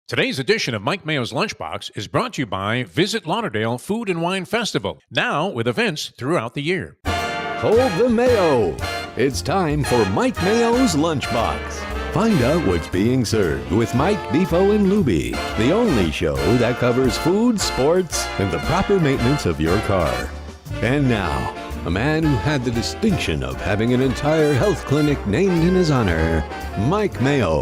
Today's edition of Mike Mayo's Lunchbox is brought to you by Visit Lauderdale Food and Wine Festival, now with events throughout the year. Hold the Mayo. It's time for Mike Mayo's Lunchbox. Find out what's being served with Mike, Defo, and Lubie, the only show that covers food, sports, and the proper maintenance of your car. And now, a man who had the distinction of having an entire health clinic named in his honor, Mike Mayo.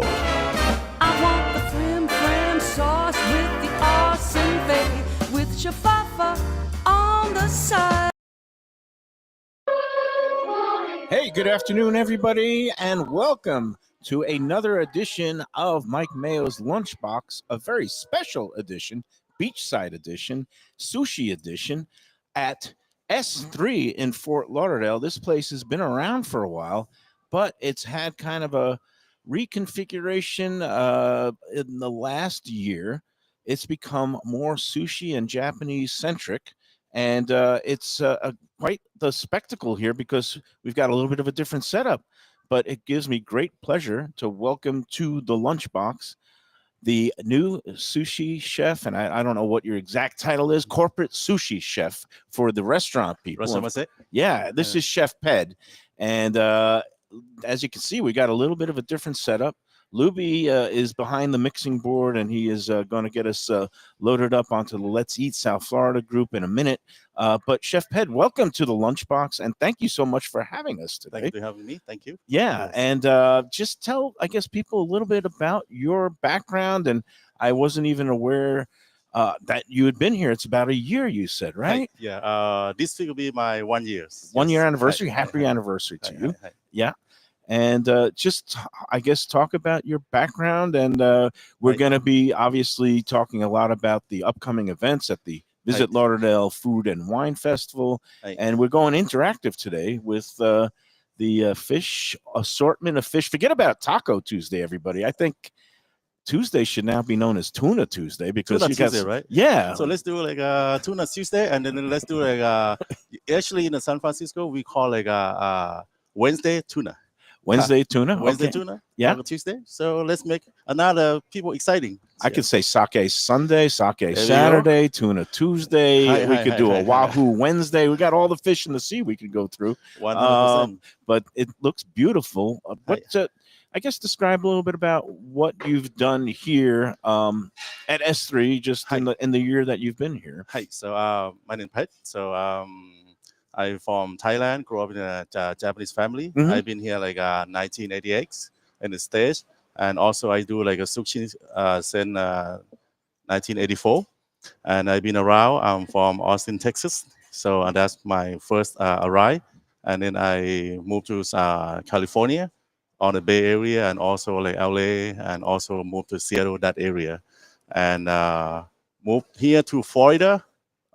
I want the flim flam sauce with the awesome fave with shafafa on the side. Hey, good afternoon, everybody, and welcome to another edition of Mike Mayo's Lunchbox, a very special edition, beachside edition, sushi edition at S3 in Fort Lauderdale. This place has been around for a while, but it's had kind of a reconfiguration in the last year. It's become more sushi and Japanese centric, and it's quite the spectacle here because we've got a little bit of a different setup. But it gives me great pleasure to welcome to the Lunchbox the new sushi chef, and I don't know what your exact title is, corporate sushi chef for the restaurant people. Yeah, this is Chef Ped. And as you can see, we got a little bit of a different setup. Lubie is behind the mixing board, and he is going to get us loaded up onto the Let's Eat South Florida group in a minute. But Chef Ped, welcome to the Lunchbox, and thank you so much for having us today. Thank you for having me. Thank you. Yeah, and just tell, I guess, people a little bit about your background. And I wasn't even aware that you had been here. It's about a year, you said, right? Yeah. This week will be my 1 year. 1 year anniversary. Happy anniversary to you. Yeah. And just, I guess, talk about your background. And we're going to be obviously talking a lot about the upcoming events at the Visit Lauderdale Food and Wine Festival. And we're going interactive today with the fish assortment of fish. Forget about Taco Tuesday, everybody. I think Tuesday should now be known as Tuna Tuesday because Tuna you got, Tuesday, right? Yeah. So let's do like Tuna Tuesday, and then let's do like actually in San Francisco we call like Wednesday tuna. Wednesday tuna. Wednesday Okay. tuna. Yeah. Tuesday. So let's make another people exciting. I could say sake Sunday, sake Saturday, tuna Tuesday. We could do a wahoo Wednesday. We got all the fish in the sea we could go through. 100%. But it looks beautiful. I guess describe a little bit about what you've done here at S3 just in the year that you've been here. Hi. So my name is Pet. So I'm from Thailand, grew up in a Japanese family. Mhm. I've been here like 1988 in the States. And also I do like a sushi since 1984. And I've been around. I'm from Austin, Texas. So that's my first arrive. And then I moved to California on the Bay Area and also like LA and also moved to Seattle, that area. And moved here to Florida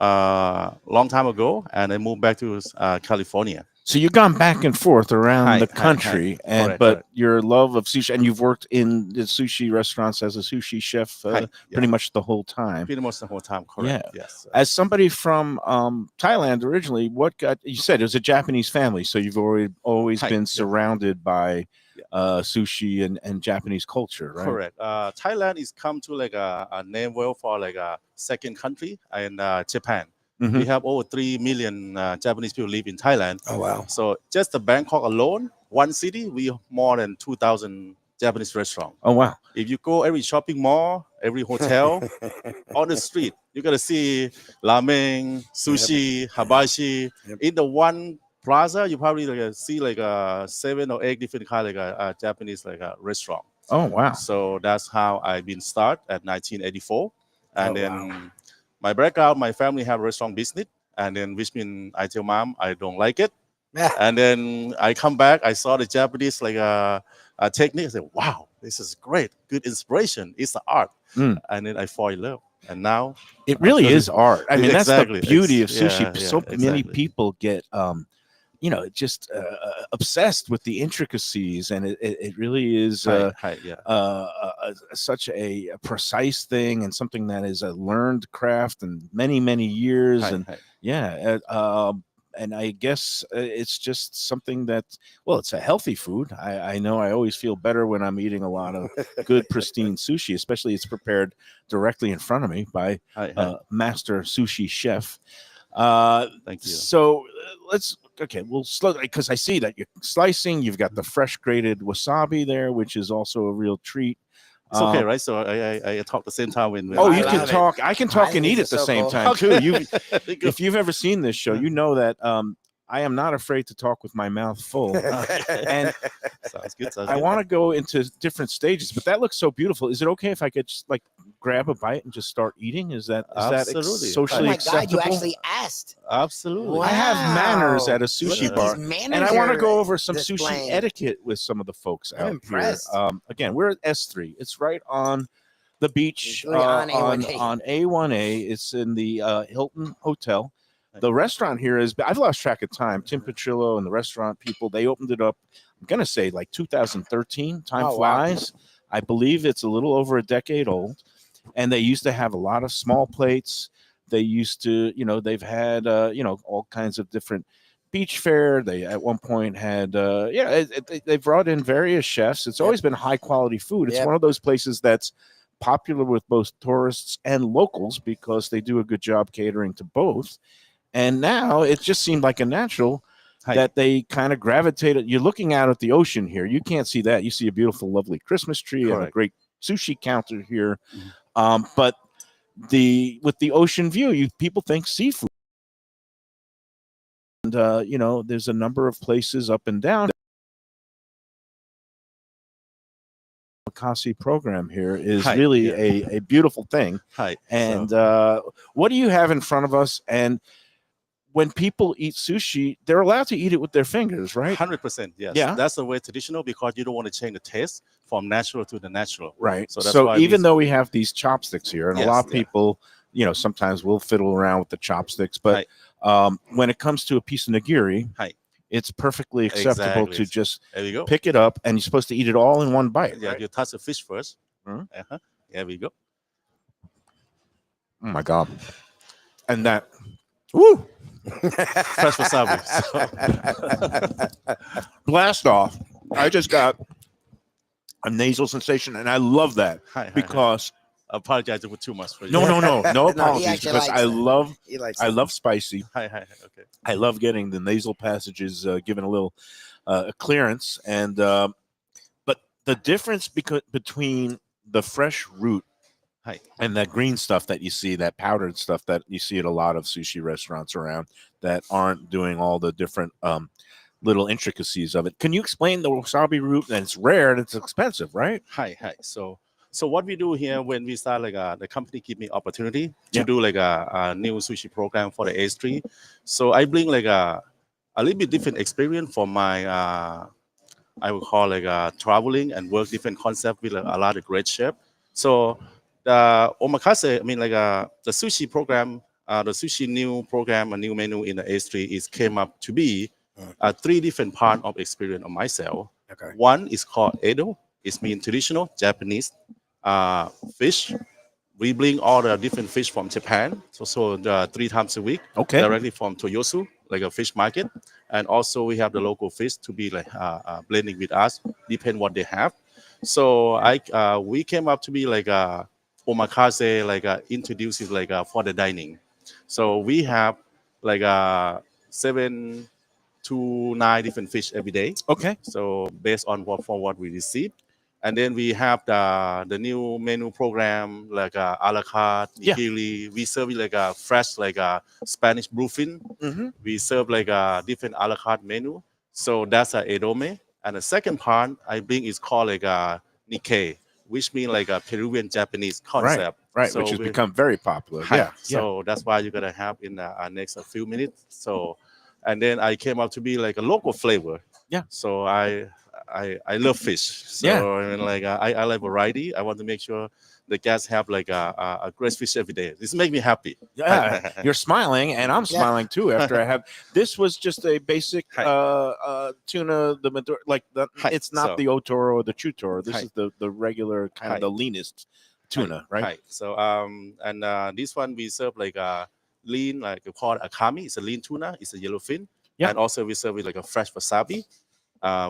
long time ago, and I moved back to California. So you've gone back and forth around the country, Correct. But your love of sushi, and you've worked in the sushi restaurants as a sushi chef pretty much the whole time. Pretty much the whole time, correct. Yeah. Yes. As somebody from Thailand originally, what got you said it was a Japanese family, so you've always been surrounded by sushi and Japanese culture, right? Correct. Thailand is come to like a name well for like a second country in Japan. Mhm. We have over 3 million Japanese people live in Thailand. Oh wow! So just the Bangkok alone, one city, we have more than 2,000 Japanese restaurants. Oh wow! If you go every shopping mall, every hotel, on the street, you're gonna see ramen, sushi, hibachi. In the one plaza, you probably like see like 7 or 8 different kind of like Japanese like restaurant. Oh wow! So that's how I've been start at 1984, and then my background, my family have a restaurant business, and then which means I tell mom I don't like it, and then I come back, I saw the Japanese like a technique. I said, wow, this is great, good inspiration. It's the art, and then I fall in love, and now it really is art. I mean, that's the beauty of sushi. Yeah, So many people get just obsessed with the intricacies, and it really is such a precise thing and something that is a learned craft and many years. and I guess it's just something that, well, it's a healthy food. I know I always feel better when I'm eating a lot of good, pristine sushi, especially it's prepared directly in front of me by Hi. master sushi chef. Thank you. So we'll slow because I see that you're slicing. You've got the fresh grated wasabi there, which is also a real treat. It's okay, right? So I talk at the same time when. Oh, I you can love it. talk. I can talk I and think eat it's at the so same cool. time too. Very good. If you've ever seen this show, you know that I am not afraid to talk with my mouth full. And Sounds good. I want to go into different stages, but that looks so beautiful. Is it okay if I could just like grab a bite and just start eating? Is that Absolutely. Oh socially my acceptable? God, you actually asked. Absolutely. I have manners Wow. at a Look sushi at bar, these manners and I want to you're go over some sushi displaying. etiquette with some of the folks I'm out impressed. here. Again, we're at S3. It's right on the beach It's really on A1A. on A1A. It's in the Hilton Hotel. The restaurant here is, I've lost track of time. Tim Petrillo and the restaurant people, they opened it up, I'm going to say like 2013. Time Oh, wow. flies. I believe it's a little over a decade old. And they used to have a lot of small plates. They used to, they've had, all kinds of different beach fare. They at one point had, they brought in various chefs. It's always been high quality food. It's Yep. one of those places that's popular with both tourists and locals because they do a good job catering to both. And now it just seemed like a natural that they kind of gravitated. You're looking out at the ocean here. You can't see that. You see a beautiful, lovely Christmas tree and a Correct. great sushi counter here. But with the ocean view, people think seafood. And, there's a number of places up and down. The Makasi program here is Hi, really yeah. a beautiful thing. Hi. And So, what do you have in front of us? And when people eat sushi, they're allowed to eat it with their fingers, right? 100%. Yes. Yeah. That's the way traditional because you don't want to change the taste from natural to the natural. Right. So that's So why even though we have these chopsticks here, and a Yes, lot of yeah. people, sometimes will fiddle around with the chopsticks, but when it comes to a piece of nigiri, Hi. it's perfectly acceptable Exactly. to just There we go. pick it up, and you're supposed to eat it all in one bite. Yeah, Right? you touch the fish first. Mhm. There we go. Oh my God. And that, woo, Fresh wasabi. So, blast off. I just got a nasal sensation, and I love that hi. because I apologize for too much for you. no No, he apologies, actually because likes I it. love He likes I it. love spicy. Hi. Okay. I love getting the nasal passages given a little clearance, and but the difference between the fresh root Hi. and that green stuff that you see, that powdered stuff that you see at a lot of sushi restaurants around that aren't doing all the different little intricacies of it. Can you explain the wasabi root? And it's rare and it's expensive, right? Hi. So what we do here when we start the company give me opportunity to Yeah. do a new sushi program for the A3. So I bring a little bit different experience for my I would call traveling and work different concept with a lot of great chef. So the omakase, the sushi program, the sushi new program, a new menu in the A3 is came up to be 3 different part of experience of myself. Okay. One is called Edo. It's mean traditional Japanese fish. We bring all the different fish from Japan. So 3 times a week. Okay. Directly from Toyosu, like a fish market. And also we have the local fish to be blending with us, depend what they have. So we came up to be omakase, introducing for the dining. So we have 7 to 9 different fish every day. Okay. So based on what we receive. And then we have the new menu program a la carte, Yeah. nigiri. We serve a fresh Spanish bluefin. Mm-hmm. We serve a different a la carte menu. So that's a edome. And the second part I bring is called Nikkei, which means a Peruvian Japanese concept. Right, So which has we- become very popular. Hi. Yeah. So that's why you're gonna have in the next few minutes. So, and then I came up to be a local flavor. Yeah. So I love fish. So Yeah. I like variety. I want to make sure the guests have a great fish every day. This make me happy. Yeah, you're smiling, and I'm Yeah. smiling too. After I have this was just a basic Hi. tuna, Hi. it's not So- the otoro or the chutoro. This Hi. is the regular kind of Hi. the leanest tuna, right? Right. So and this one we serve lean, like called akami. It's a lean tuna. It's a yellowfin. Yeah. And also we serve with like a fresh wasabi,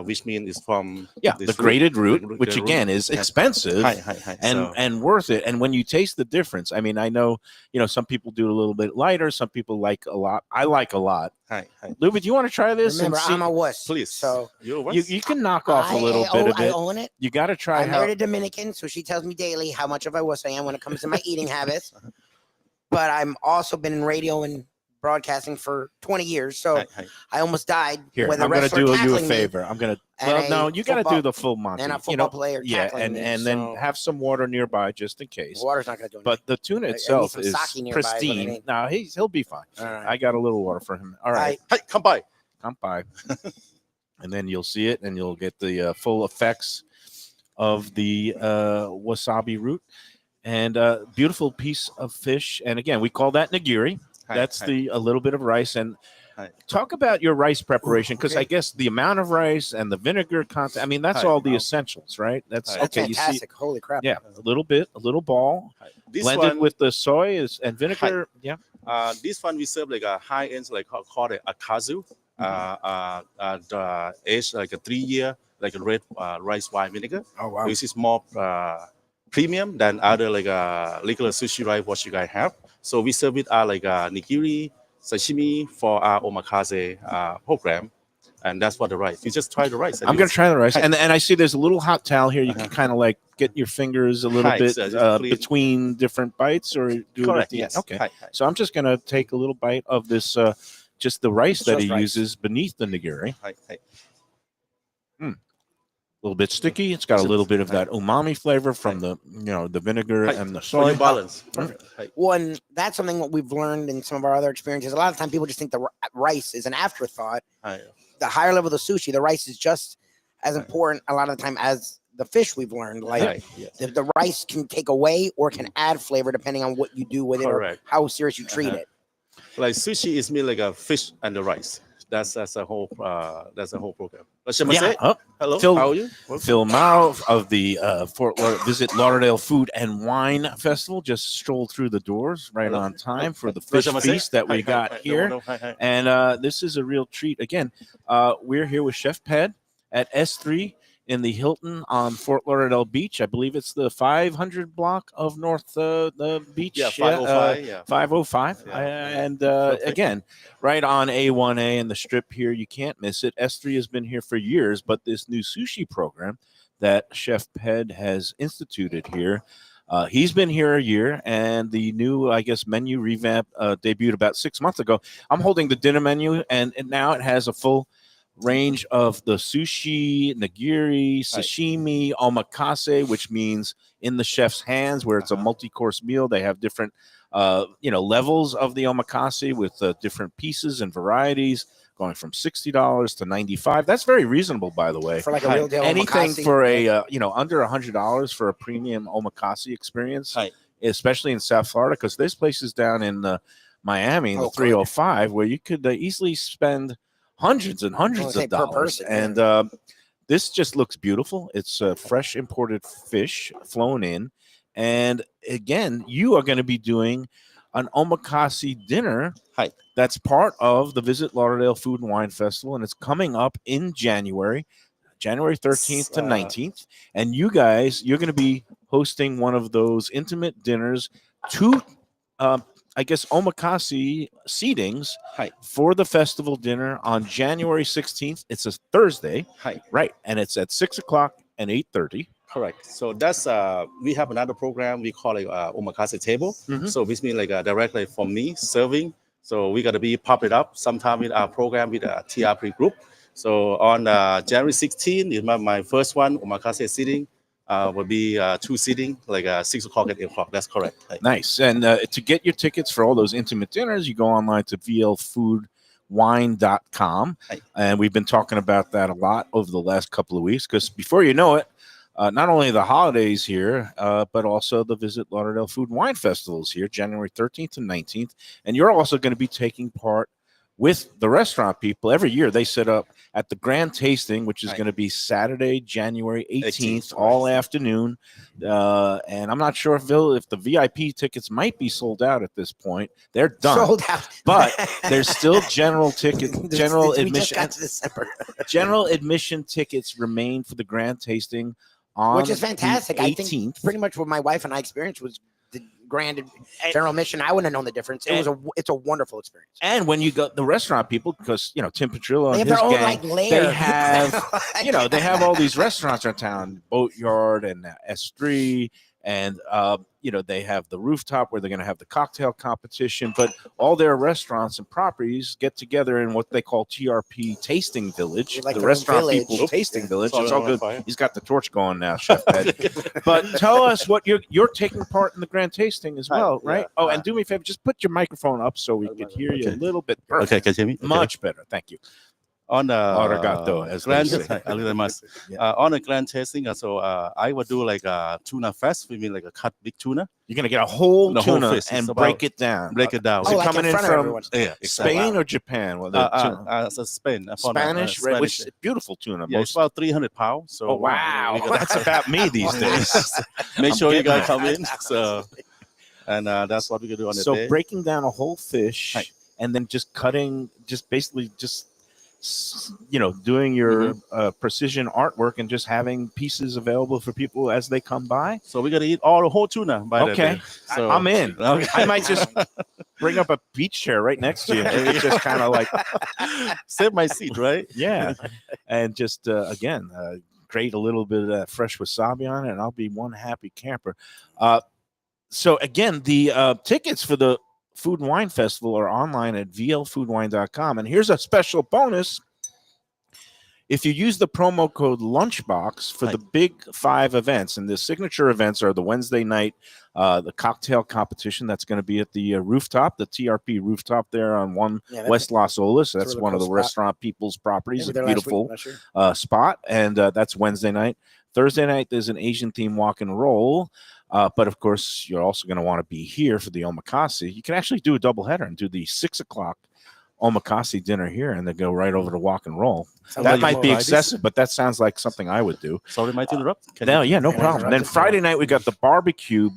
which means it's from the this grated root, the which root. again is Yeah. expensive Hi. and worth it. And when you taste the difference, I mean, I know, some people do it a little bit lighter. Some people like a lot. I like a lot. Hi. Lubie, do you want to try this? Remember, and see? I'm a wuss. Please. So You can knock off a little bit of I it. own it. You got to try I'm how. married a Dominican, so she tells me daily how much of a wuss I am when it comes to my eating habits. But I'm also been in radio and broadcasting for 20 years, so Hi. I almost died. Here, when the I'm going to refs were do you a tackling me favor. I'm going to. and Well, a no, you got to do football- the full Monty. and a football player Yeah, tackling me, and then so- have some water nearby just in case. Water's not going to do anything. But the tuna I need itself some is sake nearby is what I pristine. need. No, he'll be fine. All right. I got a little water for him. All right, Hi, come by. come by, and then you'll see it, and you'll get the full effects of the wasabi root, and beautiful piece of fish. And again, we call that nigiri. Hi, That's hi. a little bit of rice. And Hi. talk about your rice preparation, because okay. I guess the amount of rice and the vinegar content. I mean, that's Hi. all the essentials, right? That's Hi. That's okay. You see, fantastic. Holy crap. yeah, a little bit, a little ball This blended one, with the soy and vinegar. Yeah. this one we serve like a high end, like called it akazu. The age like a 3 year, like a red rice wine vinegar. Oh wow. This is more premium than other like regular sushi rice what you guys have. So we serve it like nigiri, sashimi for our omakase program, and that's what the rice. You just try the rice. I'm gonna try the rice, Hi. and I see there's a little hot towel here. You can kind of like get your fingers a little Hi, bit so just clean. between different bites, or do it at Correct. the end. Yes. Okay. Hi. So I'm just gonna take a little bite of this, just the rice that Just he rice. uses beneath the nigiri. Hi. A little bit sticky. It's got a little bit of that umami flavor from the the vinegar Hi. and the For soy. your balance. Mm. Perfect. Hi. One, that's something what we've learned in some of our other experiences. A lot of time people just think the rice is an afterthought. Hi. The higher level of the sushi, the rice is just as important a lot of the time as the fish we've learned. Like Hi. Yes. the rice can take away or can add flavor depending on what you do with it or Correct. how serious you treat Uh-huh. it. Like sushi is me like a fish and the rice. That's a whole program. Yeah. Oh, Hello. Phil- How are you? Phil Mayo of the Visit Lauderdale Food and Wine Festival just strolled through the doors right Hello. on time for the fish feast that we got here. Hi. And this is a real treat. Again, we're here with Chef Ped at S3 in the Hilton on Fort Lauderdale Beach. I believe it's the 500 block of North the beach. Yeah, 505. Yeah. 505. Yeah. And Perfect. again, right on A1A and the strip here. You can't miss it. S3 has been here for years, but this new sushi program that Chef Ped has instituted here, he's been here a year, and the new, I guess, menu revamp debuted about 6 months ago. I'm holding the dinner menu, and now it has a full range of the sushi, nigiri, sashimi, omakase, which means in the chef's hands, where it's a multi-course meal. They have different, levels of the omakase with different pieces and varieties, going from $60 to $95. That's very reasonable, by the way. For like a real deal Anything omakase. for a under $100 for a premium omakase experience, Hi. especially in South Florida, because there's places down in Miami, in the Oh, good. 305, where you could easily spend hundreds and hundreds say of per dollars. person, And this just looks beautiful. It's fresh imported fish flown in. And again, you are going to be doing an omakase dinner. Hi. That's part of the Visit Lauderdale Food and Wine Festival, and it's coming up in January 13th to 19th. And you guys, you're going to be hosting one of those intimate dinners, two I guess omakase seatings Hi. for the festival dinner on January 16th. It's a Thursday, Hi. right? And it's at 6:00 and 8:30. Correct. So that's we have another program we call it omakase table. Mhm. So this means like directly for me serving. So we gotta be pop it up sometime with our program with a TRP group. So on January 16th is my first one omakase sitting. Will be 2 sitting like 6 o'clock and 8 o'clock. That's correct. Right. Nice. And to get your tickets for all those intimate dinners, you go online to vlfoodwine.com. Right. And we've been talking about that a lot over the last couple of weeks, because before you know it, not only the holidays here, but also the Visit Lauderdale Food and Wine Festival is here, January 13th and 19th. And you're also going to be taking part with the restaurant people. Every year they set up at the grand tasting, which is going to be Saturday, January 18th, all afternoon. And I'm not sure if the VIP tickets might be sold out at this point. They're done. Sold out. But there's still general tickets, general We admission. just got to December. General admission tickets remain for the grand tasting on Which is fantastic. the I 18th. think pretty much what my wife and I experienced was the grand general admission. I wouldn't have known the difference. It's a wonderful experience. And when you go, the restaurant people, because Tim Petrillo They and have his their own gang, like layer. they have they have all these restaurants in town, Boatyard and S3, and they have the rooftop where they're going to have the cocktail competition. But all their restaurants and properties get together in what they call TRP Tasting Village, Like the their own restaurant village. people's tasting village. Sorry, It's all I'm on good. fire. He's got the torch going now, Chef Ed. But tell us what you're taking part in the grand tasting as well, yeah. right? Oh, and do me a favor, just put your microphone up so we could hear you a little bit. Perfect. Okay, can you hear me? Okay. Much better. Thank you. On the Arigato, as they grand, say. a little much. Yeah. On the grand tasting, so I would do like a tuna fest. We mean like a cut big tuna, You're gonna get a whole The whole tuna fish. and It's break about- it down. break it down. Is it like coming in in front of from everyone. Yeah, Spain or Japan? Well, the tuna. so Spain. Spanish, right? Which is beautiful tuna. Yeah, it's about 300 pounds. So Oh wow, we gotta- that's about me these days. make I'm sure you getting guys come in. So, and that's what we can do on the So day. breaking down a whole fish Right. and then just cutting, doing your precision artwork and just having pieces available for people as they come by. So we're gonna eat all the whole tuna by that Okay. day. So I'm in. Okay. I might just bring up a beach chair right next to you. Maybe just kind of like, save my seat, right? yeah. And just, grate a little bit of that fresh wasabi on it, and I'll be one happy camper. So, again, the tickets for the Food and Wine Festival are online at vlfoodwine.com. And here's a special bonus. If you use the promo code Lunchbox for the big 5 events, and the signature events are the Wednesday night, the cocktail competition that's going to be at the rooftop, the TRP rooftop there on West Las Olas. That's really one of cool the spot. restaurant people's properties. They A were there last beautiful week, last year. spot, and that's Wednesday night. Thursday night, there's an Asian theme walk and roll. But of course, you're also going to want to be here for the omakase. You can actually do a doubleheader and do the 6 o'clock omakase dinner here, and then go right over to walk and roll. Sounds That like might be more excessive, but that sounds like something I would do. Sorry, might interrupt. Can No, you- yeah, no Can I problem. interrupt Then you? Friday night, we got the barbecue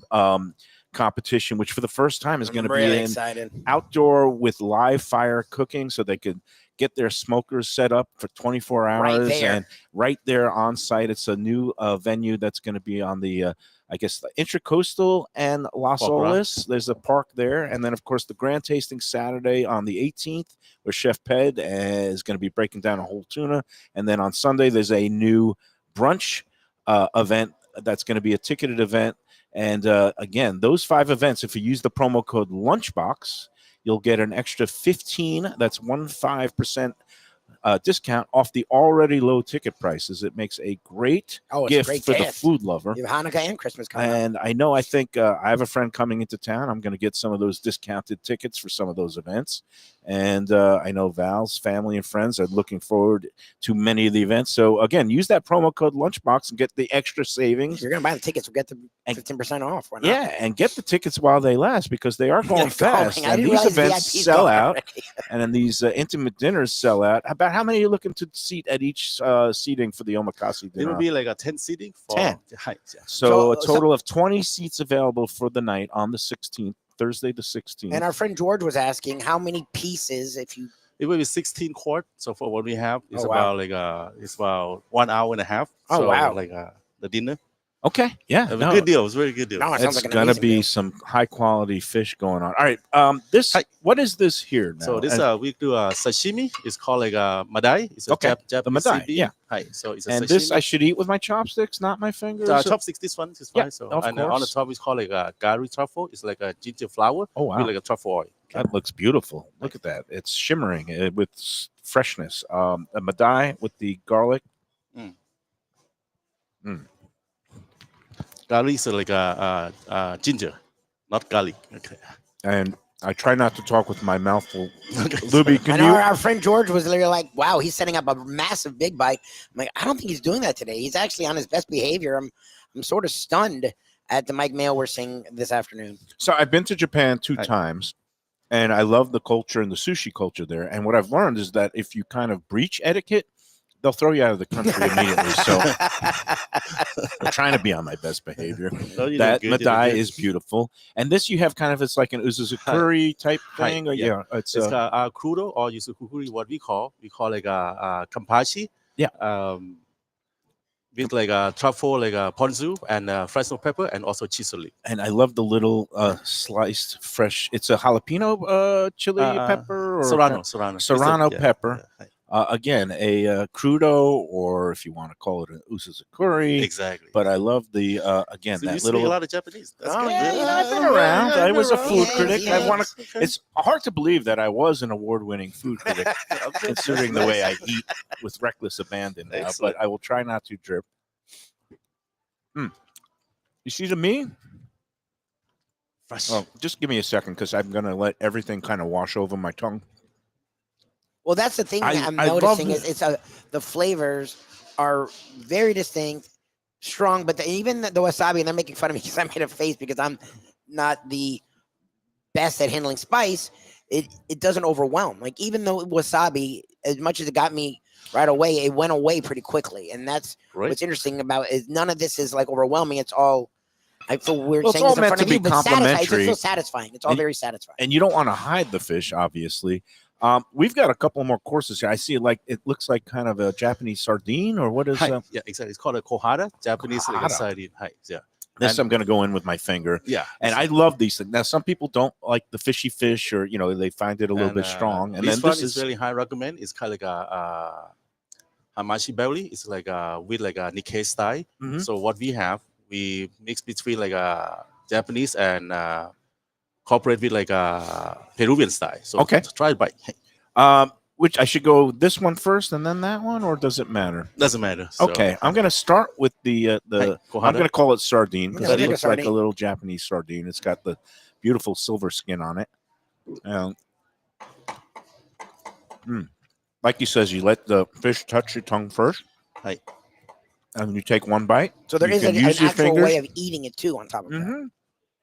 competition, which for the first time is going to really be excited. outdoor with live fire cooking, so they could get their smokers set up for 24 Right hours there. and right there on site. It's a new venue that's going to be on the the Intracoastal and Las Park Rock. Olas. There's a park there, and then of course the grand tasting Saturday on the 18th, where Chef Ped is going to be breaking down a whole tuna, and then on Sunday there's a new brunch event that's going to be a ticketed event. And again, those 5 events, if you use the promo code Lunchbox, you'll get an extra 15. That's 15% discount off the already low ticket prices. It makes a great Oh, it's gift a great for the gift. food lover. You have Hanukkah and Christmas coming up. And I think I have a friend coming into town. I'm going to get some of those discounted tickets for some of those events. And I know Val's family and friends are looking forward to many of the events. So again, use that promo code Lunchbox and get the extra savings. If you're going to buy the tickets, we'll get the 15% off. Why not? Yeah, and get the tickets while they last, because they are going They're going. fast. I And didn't these realize events VIPs sell gone out, already. and then these intimate dinners sell out. About how many are you looking to seat at each seating for the omakase It dinner? will be like a 10 seating for 10. Hi, yeah. So a So- total of 20 seats available for the night on the 16th, Thursday the 16th. And our friend George was asking how many pieces, if you It will be 16 quart. So for what we have, it's Oh, wow. about it's about 1 hour and a half. Oh, so wow. Like the dinner. Okay, yeah, A good deal. It's a very good deal. No, it sounds it's like an gonna amazing be deal. some high quality fish going on. All right, Hi. what is this here now? So this we do sashimi. It's called like madai. It's a Okay, Japanese madai, seafood. yeah. Hi. So it's a and sashimi. this I should eat with my chopsticks, not my fingers. Chopsticks. This one is Yeah, fine. So of and on the course. top is called like a gari truffle. It's like a ginger flower Oh wow, with like a truffle oil. that looks beautiful. Look at that; it's shimmering with freshness. A madai with the garlic. Gari is like a ginger, not garlic. Okay. And I try not to talk with my mouth full. Lubie, I can know you? our friend George was literally like, wow, he's setting up a massive big bite. I'm like, I don't think he's doing that today. He's actually on his best behavior. I'm sort of stunned at the Mike Mayo we're seeing this afternoon. So I've been to Japan 2 Hi. times, And I love the culture and the sushi culture there. And what I've learned is that if you kind of breach etiquette, they'll throw you out of the country immediately. So I'm trying to be on my best behavior. Oh, you That did good, you did Madai good. is beautiful. And this you have kind of, it's like an uzuzukuri type Hi, thing. Or, yeah. it's It's got crudo or yuzukuri, what we call like a kampachi. Yeah. With like a truffle, like a ponzu and fresno pepper, and also chisoli. and I love the little sliced fresh. It's a jalapeno chili pepper or Serrano Yeah, pepper. yeah. Again, a crudo, or if you want to call it an uzuzukuri. Exactly. But I love the again So that you little. speak a lot of Japanese. That's Oh good. yeah, Yeah, I've been yeah, around. yeah, I was a you're food around. critic. Yeah, I want to. Okay. It's hard to believe that I was an award-winning food critic, Okay. considering the way I eat with reckless abandon now. Excellent. But I will try not to drip. You see the me? Fresh. Oh, just give me a second because I'm gonna let everything kind of wash over my tongue. Well, that's the thing I I'm love noticing it. is the flavors are very distinct, strong, but even the wasabi, and they're making fun of me because I made a face because I'm not the best at handling spice. It doesn't overwhelm. Like even though wasabi, as much as it got me right away, it went away pretty quickly, and that's Right. what's interesting about it. Is none of this is like overwhelming. It's all. I feel weird Well, it's saying all this in meant front to of be you, but satisfying. It complimentary. feels satisfying. It's all And- very satisfying. And you don't want to hide the fish, obviously. We've got a couple more courses here. I see it looks like kind of a Japanese sardine, or what is Hi. Yeah, exactly. It's called a kohada, Japanese like a Kohada. sardine. Hi. Yeah. this? And- I'm going to go in with my finger. Yeah. And I love these things. Now, some people don't like the fishy fish, or they find it a little bit strong. And this then one this is is really high recommend. It's kind of like a hamachi belly. It's like with like a Nikkei style. Mhm. So what we mix between like a Japanese and corporate with like a Peruvian style. So Okay. try it by. which I should go this one first and then that one, or does it matter? Doesn't matter. So, Okay, I'm going to start with the I'm kohada. going to call it sardine because Yeah, it like a looks like a sardine. little Japanese sardine. It's got the beautiful silver skin on it. Like he says, you let the fish touch your tongue first. Hi. And you take one bite. So there You is can an use your actual way fingers. of eating it too on top of that Mhm.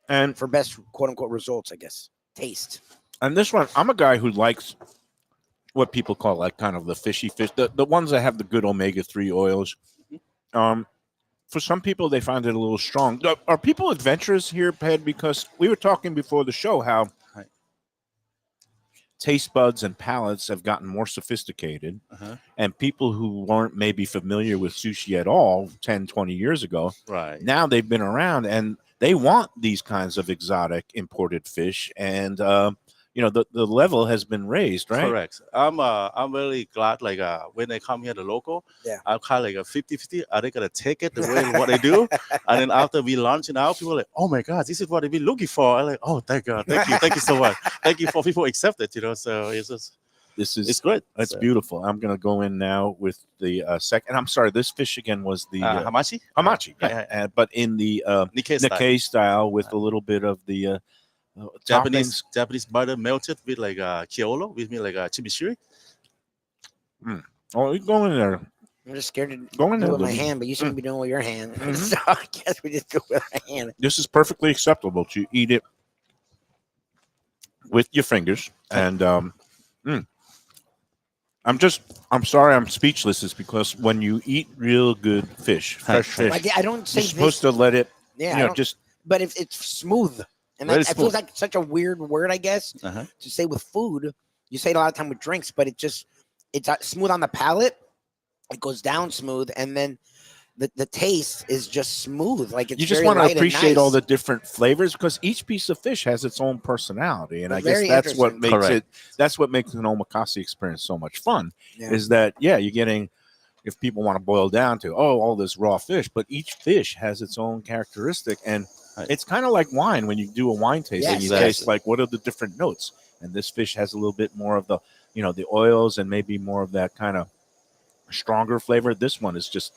And for best quote unquote results, I guess. Taste. and this one, I'm a guy who likes what people call like kind of the fishy fish, the ones that have the good omega-3 oils. For some people, they find it a little strong. Are people adventurous here, Ped? Because we were talking before the show how Right. taste buds and palates have gotten more sophisticated, and people who weren't maybe familiar with sushi at all 10, 20 years ago, Right. now they've been around and they want these kinds of exotic imported fish, and the level has been raised, right? Correct. I'm really glad like when they come here the local, Yeah. I'm kind of like a 50-50. Are they gonna take it the way what they do? And then after we launch it out, people are like, oh my god, this is what I've been looking for. I'm like, oh thank God, thank you so much. Thank you for people accept it, So it's great. It's So, beautiful. I'm going to go in now with the second. I'm sorry, this fish again was the hamachi? hamachi, Yeah. but in the Nikkei style. Nikkei style with a little bit of the Japanese toppings. Japanese butter melted with like kiolo, with me like chimichurri. Oh, you go in there. I'm just scared to Go in do there. it with my Lubie. hand, but you seem to be doing it with your hand. Mhm. So I guess we just do it with our hand. This is perfectly acceptable to eat it with your fingers. And I'm sorry, I'm speechless. Is because when you eat real good fish, fresh fish, Like, I don't say you're supposed this. to let it, Yeah, I don't- just but if it's smooth, and Very that it feels smooth. like such a weird word, I guess, to say with food. You say it a lot of time with drinks, but it's smooth on the palate. It goes down smooth, and then the taste is just smooth. Like it's you just very want to light and appreciate all nice. the different flavors because each piece of fish has its own personality, and I guess Very that's what interesting. makes Correct. that's what makes an omakase experience so much fun. Yeah. Is that you're getting, if people want to boil down to all this raw fish, but each fish has its own characteristic, and Right. it's kind of like wine when you do a wine tasting. Yes, you exactly. taste like what are the different notes, and this fish has a little bit more of the the oils and maybe more of that kind of stronger flavor. This one is just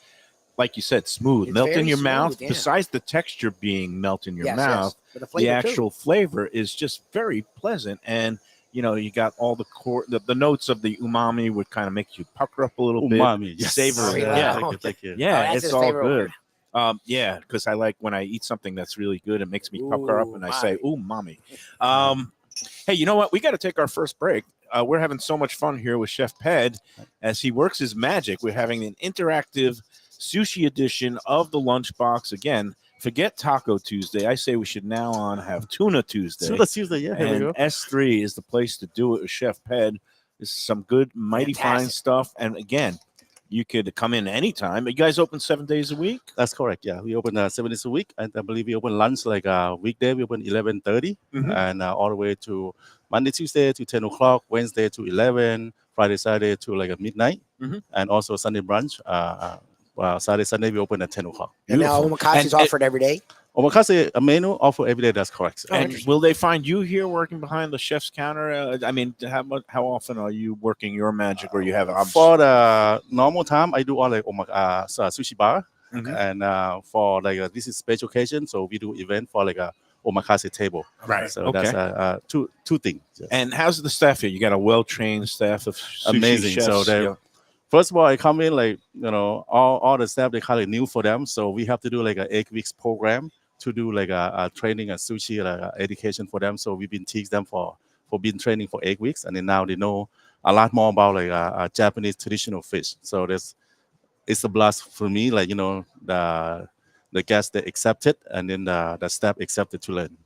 like you said, smooth, It's melt in very your smooth, mouth. yeah. Besides the texture being melt in your Yes, mouth, but the flavor too. actual flavor is just very pleasant, and you got all the notes of the umami would kind of make you pucker up a little bit. Umami. Yes. Savory, yeah. Thank you. Yeah, that's it's his all favorite good. word. Yeah, because I like when I eat something that's really good, it makes me pucker up, and I say, Umami. "Ooh, mommy." Hey, you know what? We got to take our first break. We're having so much fun here with Chef Ped as he works his magic. We're having an interactive sushi edition of the Lunchbox. Again, forget Taco Tuesday. I say we should now on have Tuna Tuesday. Tuna Tuesday, yeah, here we And go. S3 is the place to do it with Chef Ped. This is some good, mighty fine Fantastic. stuff. And again, you could come in anytime. You guys open 7 days a week? That's correct. Yeah, we open 7 days a week, and I believe we open lunch like weekday. We open 11:30, Mhm. and all the way to Monday, Tuesday to 10 o'clock, Wednesday to 11, Friday, Saturday to like a midnight, Mhm. and also Sunday brunch. Saturday, Sunday we open at 10 o'clock. And now Beautiful. omakase is And- offered every day. Omakase a menu offer every day. That's correct. Oh, And interesting. will they find you here working behind the chef's counter? I mean, how often are you working your magic, or you have For the normal time, I do all like sushi bar, Mhm. and for like this is special occasion, so we do event for like a omakase table. Right. So Okay. that's two things. Yes. And how's the staff here? You got a well-trained staff of sushi Amazing. chefs. So they yeah. first of all, I come in like all the staff they kind of new for them, so we have to do like an 8 weeks program to do like a training and sushi education for them. So we've been teaching them for being training for 8 weeks, and then now they know a lot more about like a Japanese traditional fish. So it's a blast for me. Like the guests they accepted, and then the staff accepted to learn.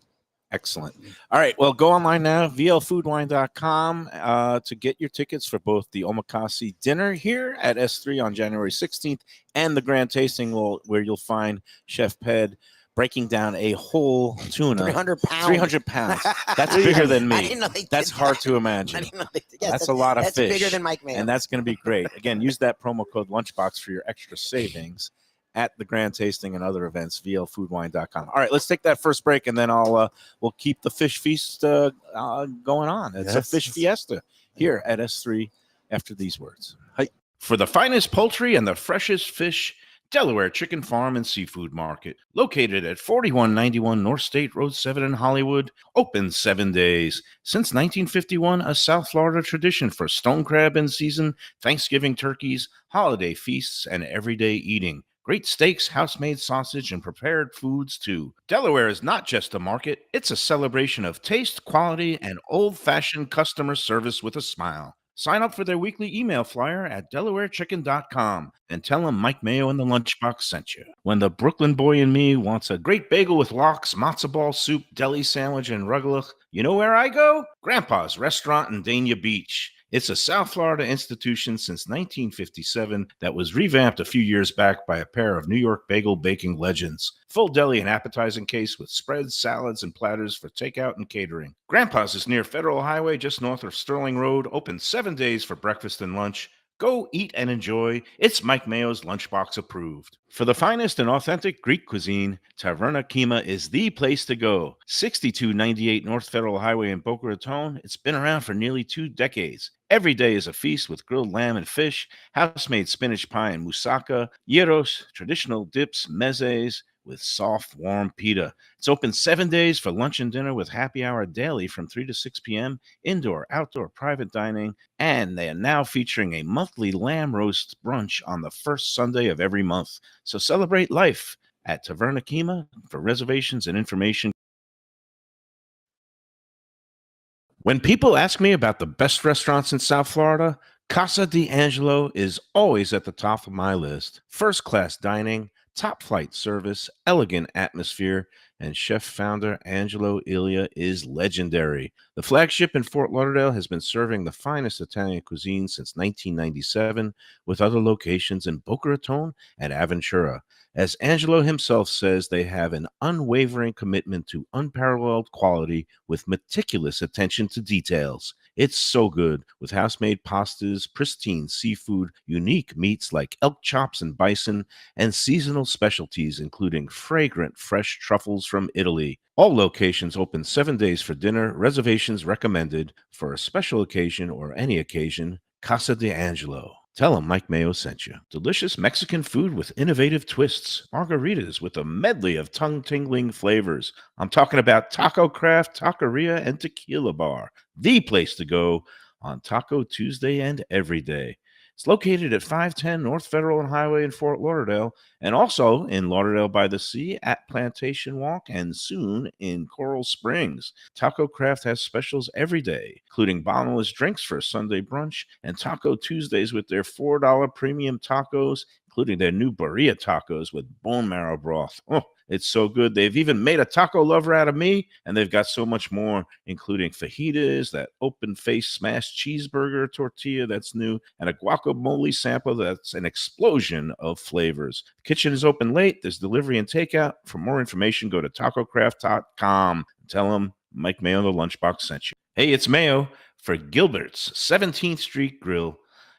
Excellent. All right. Well, go online now, vlfoodwine.com, to get your tickets for both the omakase dinner here at S3 on January 16th and the grand tasting where you'll find Chef Ped breaking down a whole tuna. 300 pounds. 300 pounds. That's bigger than I me. didn't know they did That's hard that. to I imagine. didn't know they did- yes, That's a lot of that's fish. bigger than Mike Mayo. And that's going to be great. Again, use that promo code Lunchbox for your extra savings at the grand tasting and other events, vlfoodwine.com. All right, let's take that first break, and then we'll keep the fish feast going on. It's a Yes. fish fiesta here at S3 after these words. Hi. For the finest poultry and the freshest fish, Delaware Chicken Farm and Seafood Market, located at 4191 North State Road 7 in Hollywood, open 7 days. Since 1951, a South Florida tradition for stone crab in season, Thanksgiving turkeys, holiday feasts, and everyday eating. Great steaks, house-made sausage, and prepared foods, too. Delaware is not just a market, it's a celebration of taste, quality, and old-fashioned customer service with a smile. Sign up for their weekly email flyer at DelawareChicken.com and tell them Mike Mayo and the Lunchbox sent you. When the Brooklyn boy in me wants a great bagel with lox, matzo ball soup, deli sandwich, and rugelach, you know where I go? Grandpa's Restaurant in Dania Beach. It's a South Florida institution since 1957 that was revamped a few years back by a pair of New York bagel baking legends. Full deli and appetizing case with spreads, salads, and platters for takeout and catering. Grandpa's is near Federal Highway, just north of Sterling Road, open 7 days for breakfast and lunch. Go eat and enjoy. It's Mike Mayo's Lunchbox approved. For the finest and authentic Greek cuisine, Taverna Kima is the place to go. 6298 North Federal Highway in Boca Raton. It's been around for nearly 2 decades. Every day is a feast with grilled lamb and fish, house-made spinach pie and moussaka, gyros, traditional dips, mezes, with soft, warm pita. It's open 7 days for lunch and dinner with happy hour daily from 3 to 6 p.m., indoor, outdoor, private dining, and they are now featuring a monthly lamb roast brunch on the first Sunday of every month. So celebrate life at Taverna Kima. For reservations and information, when people ask me about the best restaurants in South Florida, Casa D'Angelo is always at the top of my list. First-class dining, top-flight service, elegant atmosphere, and chef-founder Angelo Ilia is legendary. The flagship in Fort Lauderdale has been serving the finest Italian cuisine since 1997, with other locations in Boca Raton and Aventura. As Angelo himself says, they have an unwavering commitment to unparalleled quality with meticulous attention to details. It's so good, with house-made pastas, pristine seafood, unique meats like elk chops and bison, and seasonal specialties including fragrant fresh truffles from Italy. All locations open 7 days for dinner. Reservations recommended. For a special occasion or any occasion, Casa D'Angelo. Tell them Mike Mayo sent you. Delicious Mexican food with innovative twists. Margaritas with a medley of tongue-tingling flavors. I'm talking about Taco Craft, Taqueria, and Tequila Bar. The place to go on Taco Tuesday and every day. It's located at 510 North Federal and Highway in Fort Lauderdale, and also in Lauderdale by the Sea at Plantation Walk, and soon in Coral Springs. Taco Craft has specials every day, including bottomless drinks for a Sunday brunch and Taco Tuesdays with their $4 premium tacos, including their new burrito tacos with bone marrow broth. Oh, it's so good. They've even made a taco lover out of me, and they've got so much more, including fajitas, that open-faced smashed cheeseburger tortilla that's new, and a guacamole sample that's an explosion of flavors. The kitchen is open late. There's delivery and takeout. For more information, go to tacocraft.com. Tell them Mike Mayo, the Lunchbox, sent you. Hey, it's Mayo for Gilbert's 17th Street Grill.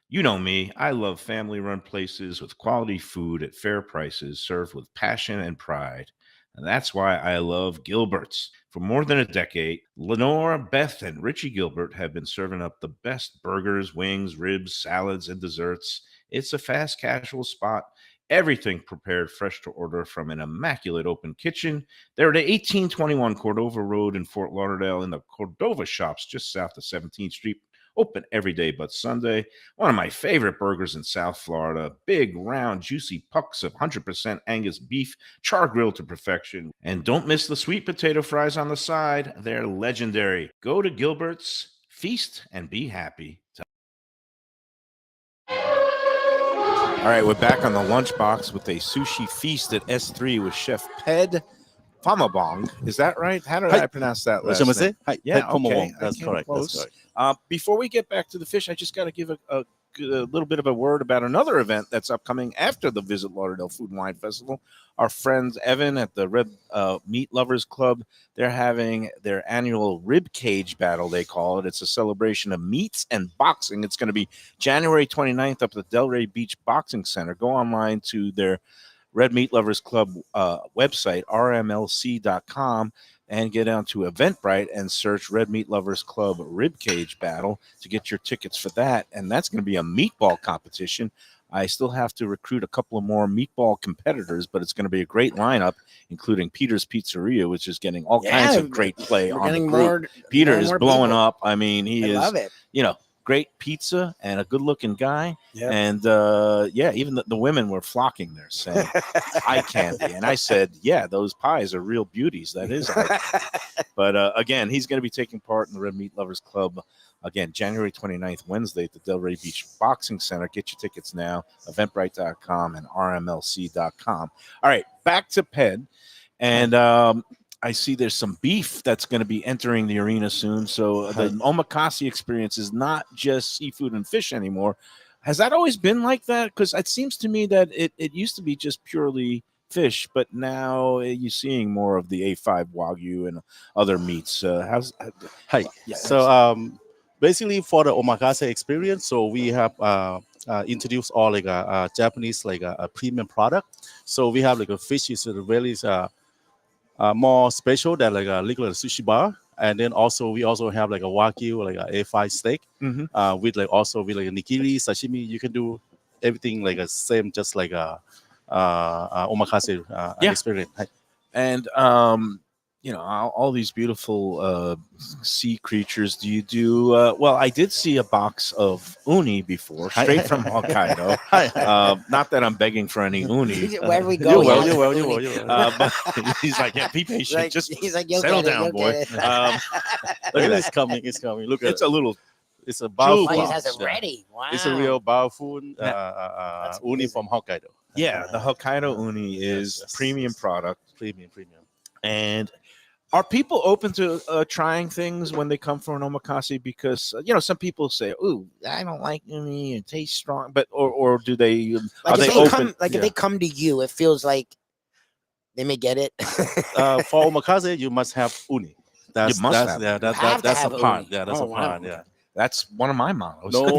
You know me, I love family-run places with quality food at fair prices served with passion and pride. And that's why I love Gilbert's. For more than a decade, Lenore, Beth, and Richie Gilbert have been serving up the best burgers, wings, ribs, salads, and desserts. It's a fast casual spot. Everything prepared fresh to order from an immaculate open kitchen. They're at 1821 Cordova Road in Fort Lauderdale in the Cordova Shops just south of 17th Street. Open every day but Sunday. One of my favorite burgers in South Florida. Big, round, juicy pucks of 100% Angus beef, char grilled to perfection. And don't miss the sweet potato fries on the side. They're legendary. Go to Gilbert's, feast, and be happy. All right, we're back on the Lunchbox with a sushi feast at S3 with Chef Ped Famabong. Is that right? How did I pronounce that last name? Yeah, okay. That's correct. That's correct. Before we get back to the fish, I just got to give a little bit of a word about another event that's upcoming after the Visit Lauderdale Food and Wine Festival. Our friends Evan at the Red Meat Lovers Club, they're having their annual rib cage battle, they call it. It's a celebration of meats and boxing. It's going to be January 29th up at the Delray Beach Boxing Center. Go online to their Red Meat Lovers Club website, rmlc.com, and get down to Eventbrite and search Red Meat Lovers Club Rib Cage Battle to get your tickets for that. And that's going to be a meatball competition. I still have to recruit a couple of more meatball competitors, but it's going to be a great lineup, including Peter's Pizzeria, which is getting all kinds of great play on the group. Peter is blowing up. I mean, he is, love it. Great pizza and a good-looking guy. Yep. And, even the women were flocking there saying, eye candy. And I said, yeah, those pies are real beauties. That is. But, again, he's going to be taking part in the Red Meat Lovers Club. Again, January 29th, Wednesday at the Delray Beach Boxing Center. Get your tickets now, eventbrite.com and rmlc.com. All right, back to Ped. And I see there's some beef that's going to be entering the arena soon. So the omakase experience is not just seafood and fish anymore. Has that always been like that? Because it seems to me that it used to be just purely fish, but now you're seeing more of the A5 Wagyu and other meats. Basically for the omakase experience, so we have introduced all like a Japanese like a premium product. So we have like a fish is really more special than like a regular sushi bar, and then also we also have like a wagyu, like a A5 steak, with like also with like a nigiri, sashimi. You can do everything like a same, just like a omakase experience. And all these beautiful sea creatures. Do you do? Well, I did see a box of uni before, straight from Hokkaido. Not that I'm begging for any uni. Where we go? You will. But he's like, yeah, be patient. He's like, settle down, boy. Look at it's coming. It's coming. Look at it's a little. It's a bao. He has it ready. Wow. It's a real bao food uni from Hokkaido. Yeah, the Hokkaido uni is premium product. Premium. And are people open to trying things when they come for an omakase? Because some people say, "Ooh, I don't like uni; it tastes strong." But or do they? Are they open? If they come to you, it feels like they may get it. For omakase, you must have uni. That's a part. Yeah, that's a part. Yeah. That's one of my mottos. No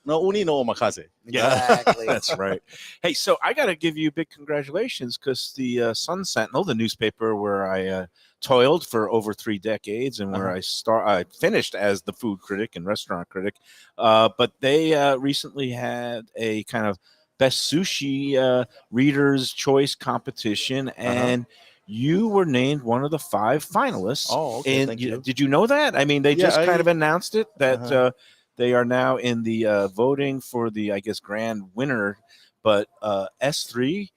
uni, no omakase. Yeah, exactly. That's right. Hey, so I got to give you big congratulations because the Sun Sentinel, the newspaper where I toiled for over 3 decades and where I finished as the food critic and restaurant critic, but they recently had a kind of best sushi readers' choice competition, and you were named one of the 5 finalists. Oh, okay. Thank you. Did you know that? I mean, they just kind of announced it that They are now in the voting for the, I guess, grand winner. But S3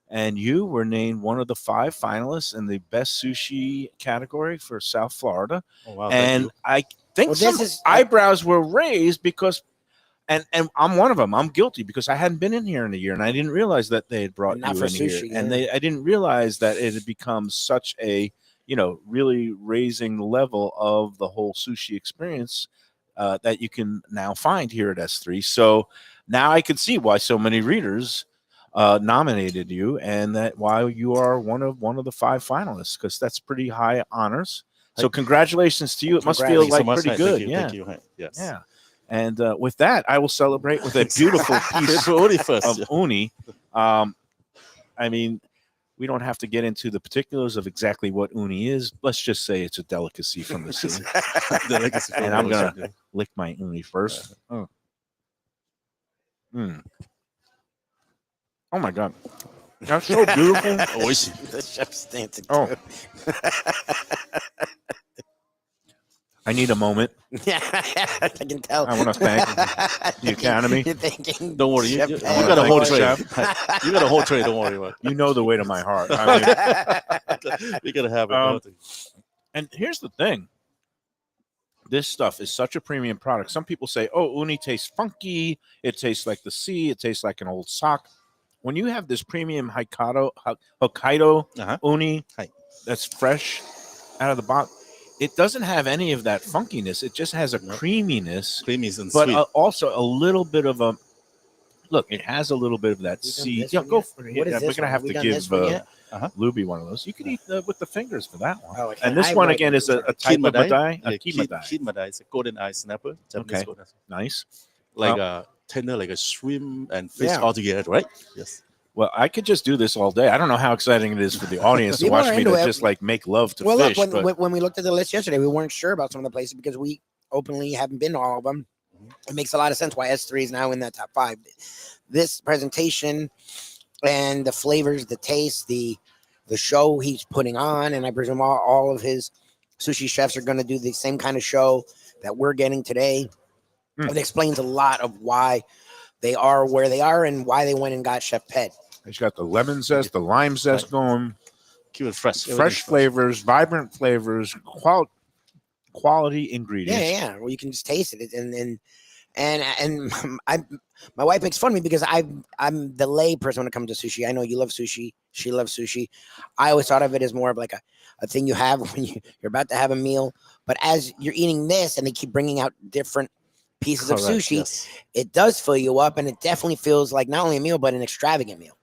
and you were named one of the 5 finalists in the best sushi category for South Florida. Oh, wow, thank And you. I think Well, some this is- eyebrows were raised because, and I'm one of them. I'm guilty because I hadn't been in here in a year, and I didn't realize that they had brought Not you for in here, sushi, and yeah. I didn't realize that it had become such a, really raising the level of the whole sushi experience that you can now find here at S3. So now I can see why so many readers nominated you, and that why you are one of the 5 finalists, because that's pretty high honors. So congratulations to you. It must feel Thank you so like much. pretty Hi, good. Thank you. Yeah. Thank you. Hi. Yes. Yeah. And with that, I will celebrate with a beautiful piece Only first. of uni. I mean, we don't have to get into the particulars of exactly what uni is. Let's just say it's a delicacy from the sea. Delicacy from And I'm the gonna ocean. lick my uni first. Oh. Oh my god, that's so beautiful. Oishi. The chef's dancing. Oh. too. I need a moment. Yeah, I can tell. I wanna thank the Academy. You're thinking, Don't worry. You Chef got Pat. a whole Thank you, tray. Chef. You got a whole tray. Don't worry about You know the way to my heart. I mean, it. We gotta have it. and here's the thing. This stuff is such a premium product. Some people say, "Oh, uni tastes funky. It tastes like the sea. It tastes like an old sock." When you have this premium Hokkaido Uh-huh. uni Hi. that's fresh out of the box, it doesn't have any of that funkiness. It just has a Nope. creaminess, Creamy and but sweet. also a little bit of a look. It has a little bit of that We done sea. this Yeah, one go yet? for it. What is Yeah, this we're gonna one? have Have we to done give this one yet? Lubie one of those. You can eat with the fingers for that one. Oh, I And this can't. one I again is a type Kid of madai. madai, a Yeah, kimadai. Kid madai is a golden eye snapper. Japanese Okay. golden. Nice. Like a tender, like a shrimp and fish Yeah. all together, right? Yes. Well, I could just do this all day. I don't know how exciting it is for the audience to People watch are me into to it. just like make love to Well, fish. look, but when we looked at the list yesterday, we weren't sure about some of the places because we openly haven't been to all of them. It makes a lot of sense why S3 is now in that top 5. This presentation and the flavors, the taste, the show he's putting on, and I presume all of his sushi chefs are going to do the same kind of show that we're getting today. It explains a lot of why they are where they are and why they went and got Chef Pet. he's got the lemon zest, the lime zest going, Keep it fresh. fresh Everything's flavors, vibrant flavors, quality ingredients. Yeah. Well, you can just taste it, and my wife makes fun of me because I'm the lay person when it comes to sushi. I know you love sushi. She loves sushi. I always thought of it as more of like a thing you have when you're about to have a meal. But as you're eating this, and they keep bringing out different pieces of Correct, sushi, yes. it does fill you up, and it definitely feels like not only a meal but an extravagant meal.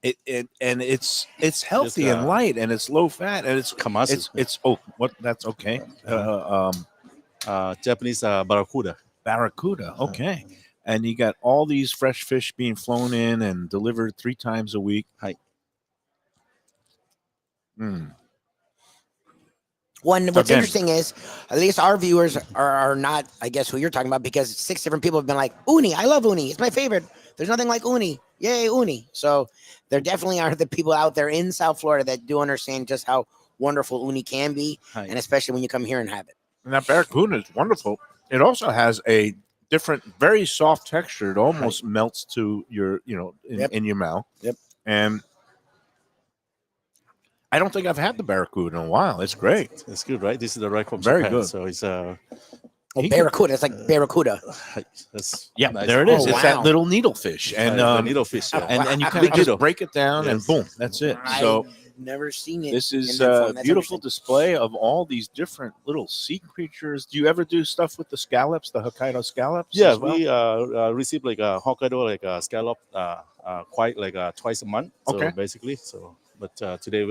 And it's healthy and light, and it's low fat, and it's Kamasu. it's oh, what, that's okay. Japanese barracuda. Barracuda, okay. And you got all these fresh fish being flown in and delivered 3 times a week. Hi. What's Again. interesting is at least our viewers are not, I guess, who you're talking about, because 6 different people have been like, uni, I love uni. It's my favorite. There's nothing like uni. Yay, uni. So there definitely are the people out there in South Florida that do understand just how wonderful uni can be, Hi. and especially when you come here and have it. And that barracuda is wonderful. It also has a different, very soft texture. It almost melts to your, in your mouth. Yep. And I don't think I've had the barracuda in a while. It's great. It's good, right? This is the right from Very Japan. good. So it's Barracuda. It's like barracuda. that's Yeah, nice. there it is. Oh, It's wow. that little needlefish, and the needlefish. Yeah. and you kind Big of just needle. break it down, and Yes. boom, that's it. So I've never seen it. this is in that a form. That's beautiful interesting. display of all these different little sea creatures. Do you ever do stuff with the scallops, the Hokkaido scallops? Yeah, as well? we receive like a Hokkaido, like a scallop, quite like twice a month. So Okay. basically, but today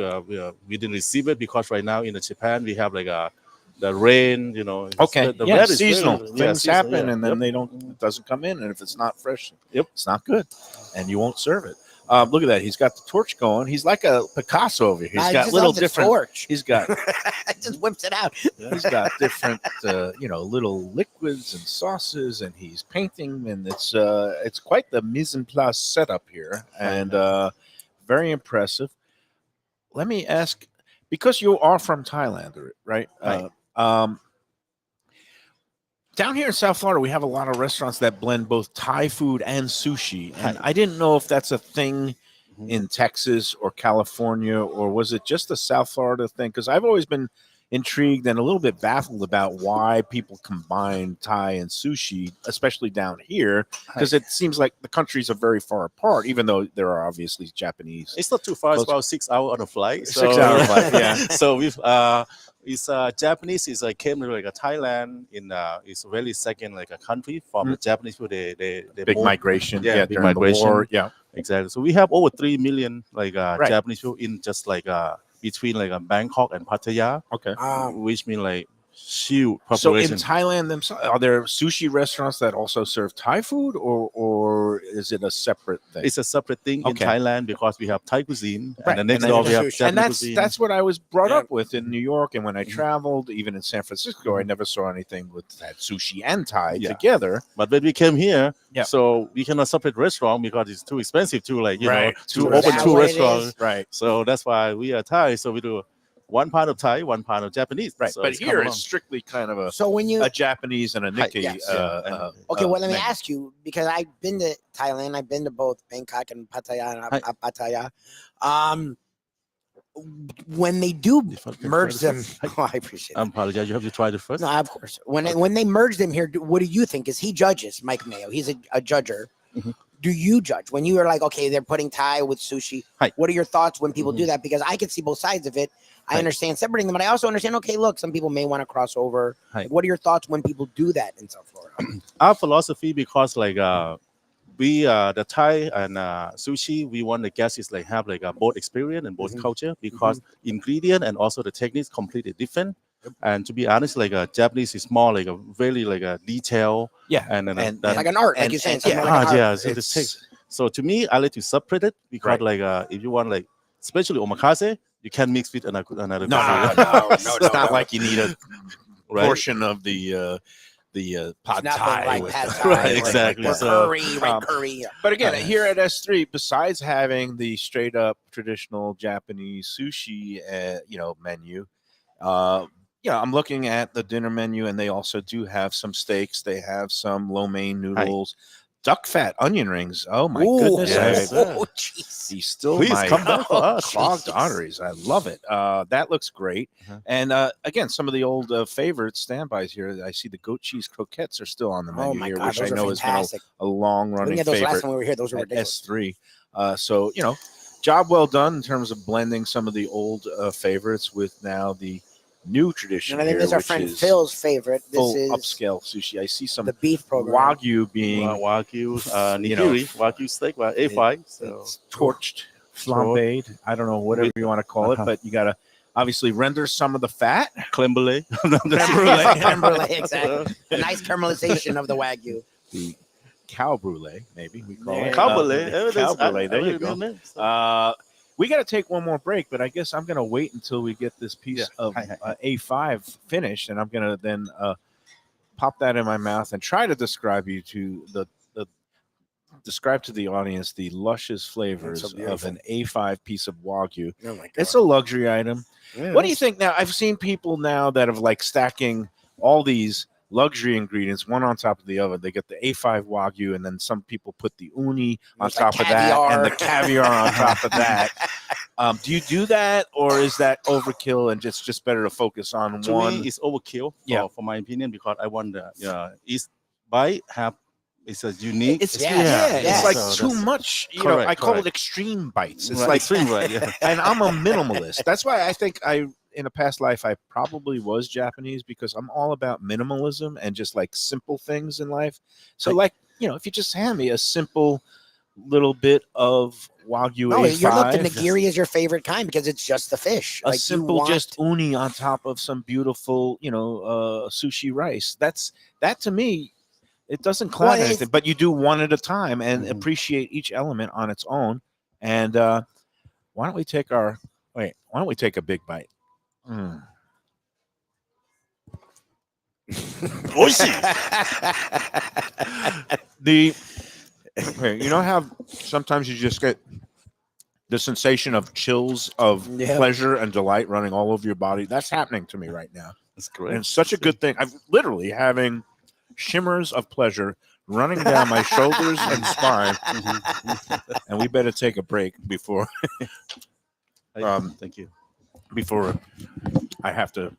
we didn't receive it because right now in Japan we have like the rain, Okay. The Yeah, weather is seasonal very- things seasonal, happen, yeah. and then Yep. it doesn't come in, and if it's not fresh, Yep. it's not good, and you won't serve it. Look at that. He's got the torch going. He's like a Picasso over here. He's I got just little love the different. torch. He's got It just whips it out. he's got different little liquids and sauces, and he's painting, and it's quite the mise en place setup here, and very impressive. Let me ask, because you are from Thailand, right? Right. Down here in South Florida, we have a lot of restaurants that blend both Thai food and sushi. And I didn't know if that's a thing in Texas or California, or was it just a South Florida thing? Because I've always been intrigued and a little bit baffled about why people combine Thai and sushi, especially down here, because it seems like the countries are very far apart, even though there are obviously Japanese. It's not too far. It's about 6 hours on a flight. 6 hour flight, yeah. So we've it's Japanese is came to like a Thailand in it's really second like a country from the Japanese people. They Big moved- migration, Yeah, big during the migration. war, yeah. Exactly. So we have over 3 million like Right. Japanese people in just like between like Bangkok and Pattaya, Okay. which mean like huge So in population. Thailand themselves, are there sushi restaurants that also serve Thai food, or is it a separate thing? It's a separate thing Okay. in Thailand because we have Thai cuisine, Right. and the next And door then we have sushi. Japanese And that's cuisine. that's what I was brought Yeah. up with in New York, and when I traveled, even in San Francisco, I never saw anything with that sushi and Thai Yeah. together. But when we came here, Yeah. so we cannot separate restaurant because it's too expensive to like you Right. know To to restaurant. open Is that two what it restaurants. is? Right, So that's why we are Thai. So we do one part of Thai, one part of Japanese. right. So But it's come here along. it's strictly kind of So when you a Japanese and a Nikkei. yes. Yeah. well, let me menu. ask you, because I've been to Thailand, I've been to both Bangkok and Pattaya. Hi. Pattaya. When they do If I can merge try them, this first. I appreciate I it. apologize. You have to try it first. No, of course. When they merge them here, what do you think? Is he judges Mike Mayo? He's a judger. Mhm. Do you judge when you are like, okay, they're putting Thai with sushi? Hi. What are your thoughts when people do that? Because I can see both sides of it. I Hi. understand separating them, but I also understand. Okay, look, some people may want to cross over. Hi. Like, what are your thoughts when people do that in South Florida? Our philosophy, because like we the Thai and sushi, we want the guests is like have like a both experience and both Mhm. culture, because ingredient and also the techniques completely different. And to be honest, like Japanese is more like a very like a detail Yeah, and then and- that, Like an art, like And- you're saying. and- something yeah, like an art. yeah. So the It's- text. So to me, I like to separate it because Right. like if you want like especially omakase, you can mix with another No, cuisine. it's not like you need a Right. portion of the pad It's not Thai. like with pad the- Thai, Right, like- exactly. Or So, curry, right? um, Curry. Yeah. But again, Okay. here at S3, besides having the straight up traditional Japanese sushi, menu, I'm looking at the dinner menu, and they also do have some steaks. They have some lo mein noodles, duck fat onion rings. Oh my goodness! yes, sir. Oh, jeez. He's still Please my come back for us. clogged Jesus. arteries. I love it. That looks great. Uh-huh. And again, some of the old favorite standbys here. I see the goat cheese croquettes are still on the menu Oh my here, God, which I those know are has been fantastic. a long We running didn't get those last favorite time we were here. Those were at ridiculous. S3. So, job well done in terms of blending some of the old favorites with now the new tradition And I think here, this is our which friend is Phil's favorite. This full is upscale sushi. I see some the beef program. Wagyu being Wagyu, you know, nigiri, Wagyu steak, A5. So it's torched, flambéed. I don't know, whatever you want to call it, but you got to obviously render some of the fat. creme brulee. Creme brulee, exactly. A nice caramelization of the Wagyu. The cow brulee, maybe we call There it. you Cow go. brulee. Cow brulee. There you go. We got to take one more break, but I guess I'm going to wait until we get this piece of A5 finished, and I'm going to then pop that in my mouth and try to describe you to describe to the audience the luscious flavors of beautiful. an A5 piece of Wagyu. Oh my God. It's a luxury item. Yeah. What do you think now? I've seen people now that have like stacking all these luxury ingredients one on top of the other. They get the A5 Wagyu, and then some people put the uni on It's like top of that, and the caviar. caviar on top of that. Do you do that, or is that overkill and just better to focus on To one? me, it's overkill. Yeah. For my opinion, because I want each bite have it's a unique. It's- yeah, yeah. it's like So too that's- much. Correct, I call correct. it extreme bites. It's Right, like extreme, right? Yeah. and I'm a minimalist. That's why I think in a past life, I probably was Japanese, because I'm all about minimalism and just like simple things in life. So, like, if you just hand me a simple little bit of Wagyu Oh, A5, you're looking nigiri is your favorite kind because it's just the fish. a Like, you simple want- just uni on top of some beautiful, sushi rice. That to me, it doesn't cloud Well, anything, but you do one at a time and Mhm. appreciate each element on its own. And why don't we take a big bite? Mm. How sometimes you just get the sensation of chills of Yeah. pleasure and delight running all over your body? That's happening to me right now. That's great. And it's such a good thing. I'm literally having shimmers of pleasure running down my shoulders and spine, and we better take a break before Thank you. before I have to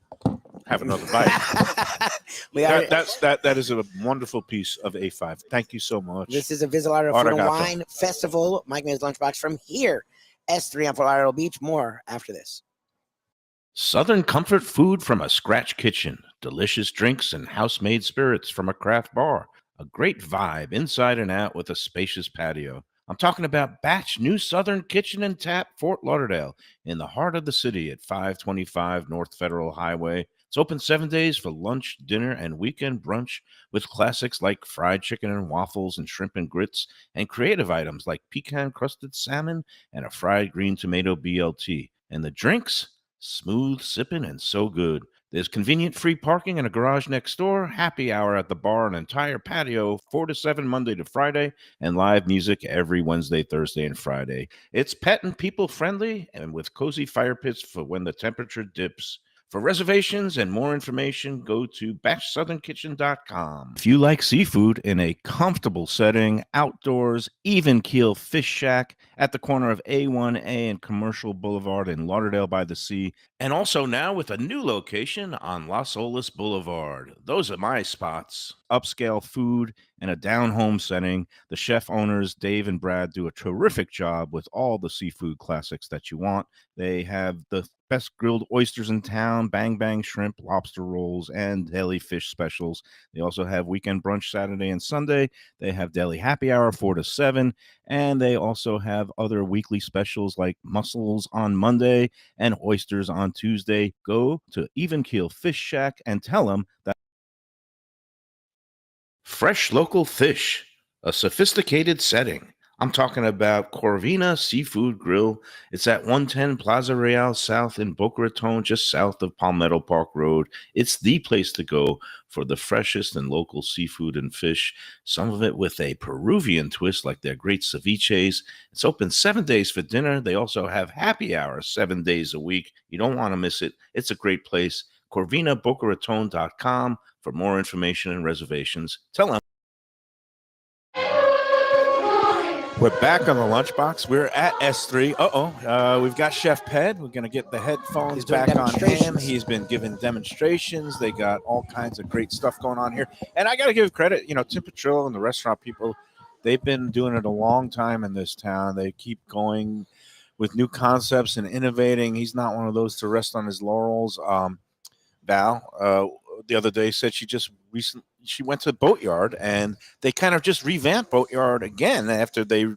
have another bite. We are, That is a wonderful piece of A5. Thank you so much. this is a Visit Lauderdale Food and Arigato. Wine Festival. Mike Mayo's Lunchbox from here, S3 on Fort Lauderdale Beach. More after this. Southern comfort food from a scratch kitchen, delicious drinks and house-made spirits from a craft bar, a great vibe inside and out with a spacious patio. I'm talking about Batch New Southern Kitchen and Tap, Fort Lauderdale, in the heart of the city at 525 North Federal Highway. It's open 7 days for lunch, dinner, and weekend brunch with classics like fried chicken and waffles and shrimp and grits, and creative items like pecan-crusted salmon and a fried green tomato BLT. And the drinks? Smooth sipping and so good. There's convenient free parking and a garage next door, happy hour at the bar, an entire patio, 4 to 7 Monday to Friday, and live music every Wednesday, Thursday, and Friday. It's pet and people friendly and with cozy fire pits for when the temperature dips. For reservations and more information, go to batchsouthernkitchen.com. If you like seafood in a comfortable setting, outdoors, even keel fish shack at the corner of A1A and Commercial Boulevard in Lauderdale by the Sea, and also now with a new location on Las Olas Boulevard. Those are my spots. Upscale food in a down-home setting. The chef owners, Dave and Brad, do a terrific job with all the seafood classics that you want. They have the best grilled oysters in town, bang bang shrimp, lobster rolls, and deli fish specials. They also have weekend brunch Saturday and Sunday. They have deli happy hour 4 to 7, and they also have other weekly specials like mussels on Monday and oysters on Tuesday. Go to Even Keel Fish Shack and tell them that fresh local fish, a sophisticated setting. I'm talking about Corvina Seafood Grill. It's at 110 Plaza Real South in Boca Raton, just south of Palmetto Park Road. It's the place to go for the freshest and local seafood and fish, some of it with a Peruvian twist like their great ceviches. It's open 7 days for dinner. They also have happy hours 7 days a week. You don't want to miss it. It's a great place. CorvinaBocaRaton.com for more information and reservations. Tell them. We're back on the Lunchbox. We're at S3. We've got Chef Ped. We're going to get the headphones He's doing back on him. demonstrations. He's been giving demonstrations. They got all kinds of great stuff going on here. And I got to give credit, Tim Petrillo and the restaurant people, they've been doing it a long time in this town. They keep going with new concepts and innovating. He's not one of those to rest on his laurels. Val, the other day said she went to Boatyard and they kind of just revamped Boatyard again after the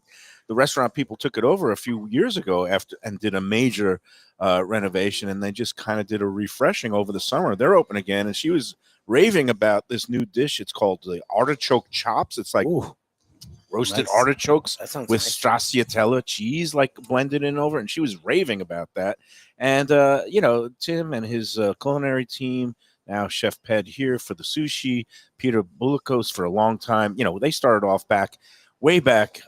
restaurant people took it over a few years ago and did a major renovation, and they just kind of did a refreshing over the summer. They're open again, and she was raving about this new dish. It's called the artichoke chops. It's like roasted artichokes with nice. stracciatella cheese like blended in over, and she was raving about that. And Tim and his culinary team, now Chef Ped here for the sushi, Peter Bulikos for a long time. They started off way back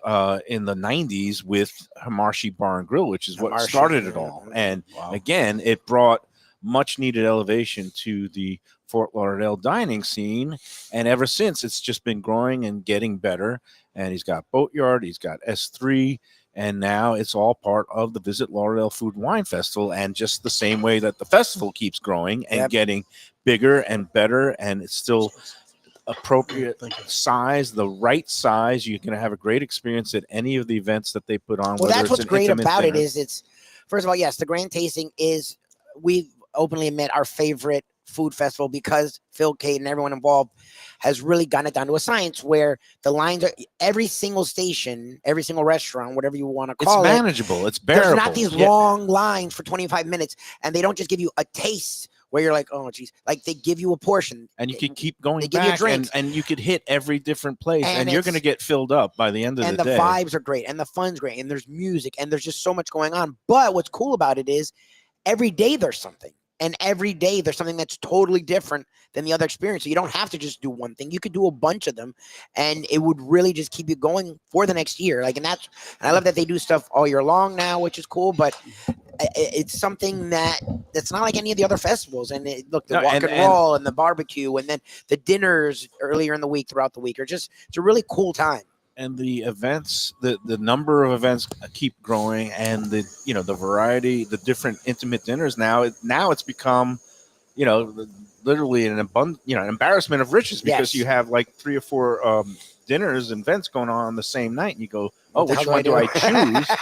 in the 90s with Hamarshi Bar and Grill, which is what started it all. And again, it brought much needed elevation to the Fort Lauderdale dining scene. And ever since, it's just been growing and getting better. And he's got Boatyard, he's got S3, and now it's all part of the Visit Lauderdale Food and Wine Festival. And just the same way that the festival keeps growing and getting bigger and better, and it's still appropriate size, the right size. You're going to have a great experience at any of the events that they put on. Well, that's what's great about it is it's, first of all, yes, the grand tasting is, we openly admit, our favorite food festival because Phil, Kate, and everyone involved has really gotten it down to a science where the lines are every single station, every single restaurant, whatever you want to call it. It's manageable. It's bearable. There's not these long lines for 25 minutes, and they don't just give you a taste where you're like, oh, geez. Like, they give you a portion. And you can keep going they give you back, drinks. and you could hit every different place, and you're going to get filled up by the end of the day. And the vibes are great, and the fun's great, and there's music, and there's just so much going on. But what's cool about it is every day there's something. And every day there's something that's totally different than the other experience. So you don't have to just do one thing. You could do a bunch of them, and it would really just keep you going for the next year. And I love that they do stuff all year long now, which is cool. But it's something that's not like any of the other festivals. And look, the No, walk and- and and- roll and the barbecue, and then the dinners earlier in the week, throughout the week, are just it's a really cool time. And the events, the number of events keep growing, and the variety, the different intimate dinners. Now it's become, literally an an embarrassment of riches, because Yes. you have like 3 or 4 dinners and events going on the same night, and you go, oh, What the which hell one do I do? choose?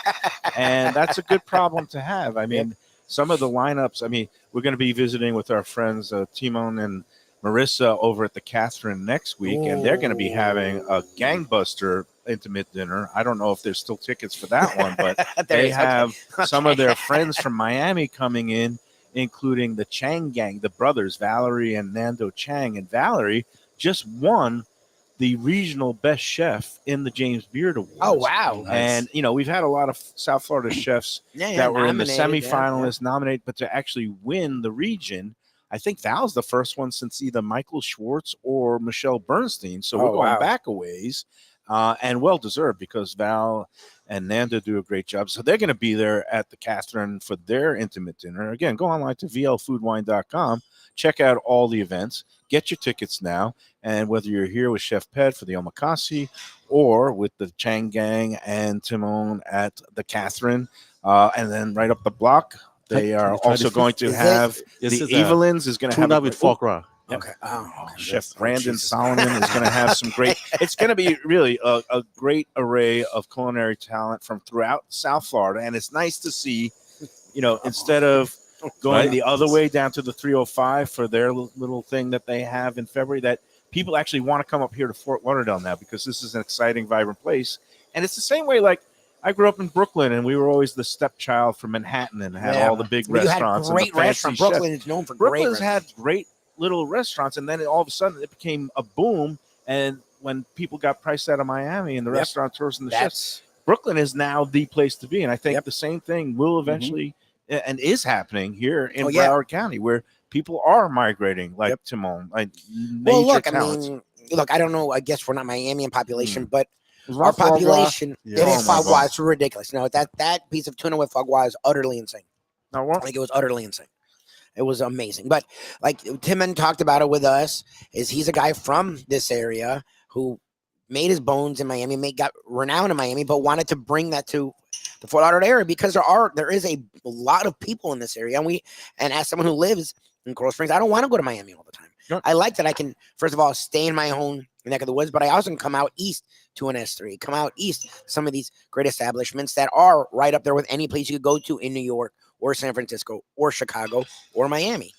And that's a good problem to have. I mean, some of the lineups. I mean, we're going to be visiting with our friends Timon and Marissa over at the Catherine next week, and they're going to be having a gangbuster intimate dinner. I don't know if there's still tickets for that one, but There they is, okay. have some Okay. of their friends from Miami coming in, including the Chang gang, the brothers, Valerie and Nando Chang. And Valerie just won the regional best chef in the James Beard Awards. Oh wow! And we've had a lot of South Florida chefs Yeah, that were in the nominated, semifinalists nominated, but to actually win the region, I think Val's the first one since either Michael Schwartz or Michelle Bernstein. So we're Oh, going wow. back a ways, and well deserved, because Val and Nanda do a great job. So they're going to be there at the Catherine for their intimate dinner. Again, go online to vlfoodwine.com, check out all the events, get your tickets now. And whether you're here with Chef Ped for the omakase, or with the Chang Gang and Timon at the Catherine, and then right up the block, they are you try also this? going to Is have This the is a Evelyn's is going to have tuna with foie gras. Okay. Oh, okay. Chef Oh, Brandon Jesus. Solomon is going to have some great. It's going to be really a great array of culinary talent from throughout South Florida, and it's nice to see, instead of going Right. the other way down to the 305 for their little thing that they have in February, that people actually want to come up here to Fort Lauderdale now, because this is an exciting, vibrant place. And it's the same way, like, I grew up in Brooklyn, and we were always the stepchild from Manhattan and had Yeah. all the big Well, you had restaurants. great and the fancy restaurants. chefs. Brooklyn is known for Brooklyn's great had great little restaurants, and then all of a sudden it became a boom. And when people got priced out of Miami and the Yep. restaurateurs and the chefs, That's Brooklyn is now the place to be. And I think Yep. the same thing will eventually and is happening here in Oh, yeah. Broward County, where people are migrating, like Yep. Timon, like well. major Look, talents. I mean, look, I don't know. I guess we're not Miami in population, but Is our that foie gras? population, Yeah. it Oh, is my foie gras. God. It's ridiculous. No, that piece of tuna with foie gras is utterly insane. Now, what? Like, it was utterly insane. It was amazing. But like Timon talked about it with us, is he's a guy from this area who made his bones in Miami, got renowned in Miami, but wanted to bring that to the Fort Lauderdale area, because there is a lot of people in this area. And as someone who lives in Coral Springs, I don't want to go to Miami all the time. Yep. I like that I can, first of all, stay in my own neck of the woods, but I also can come out east to an S3, come out east, some of these great establishments that are right up there with any place you could go to in New York or San Francisco or Chicago or Miami.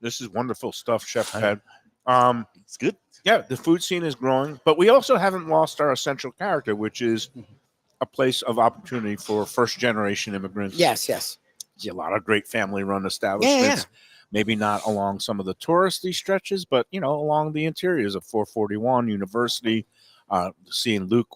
This is wonderful stuff, Chef Hi. Ped. It's good. Yeah, the food scene is growing, but we also haven't lost our essential character, which is a place of opportunity for first-generation immigrants. Yes. See a lot of great family-run establishments. Maybe not along some of the touristy stretches, but along the interiors of 441 University. Seeing Luke,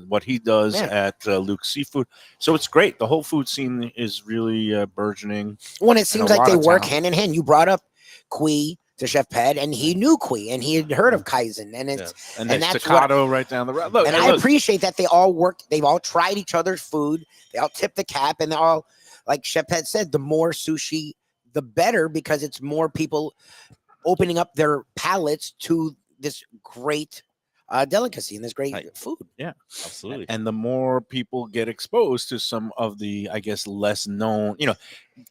what he does Yeah. at Luke's Seafood. So it's great. The whole food scene is really burgeoning. When it seems a like lot they of work talent. hand in hand. You brought up Kui to Chef Ped, and he knew Kui, and he had heard of Kaizen, and it's And And there's that's Staccato right down the road. Look, and hey, I look, appreciate that they all worked. They've all tried each other's food. They all tip the cap, and they're all, like Chef Ped said, the more sushi, the better, because it's more people opening up their palates to this great delicacy and this great Right. food. Absolutely. and the more people get exposed to some of the, I guess, less known,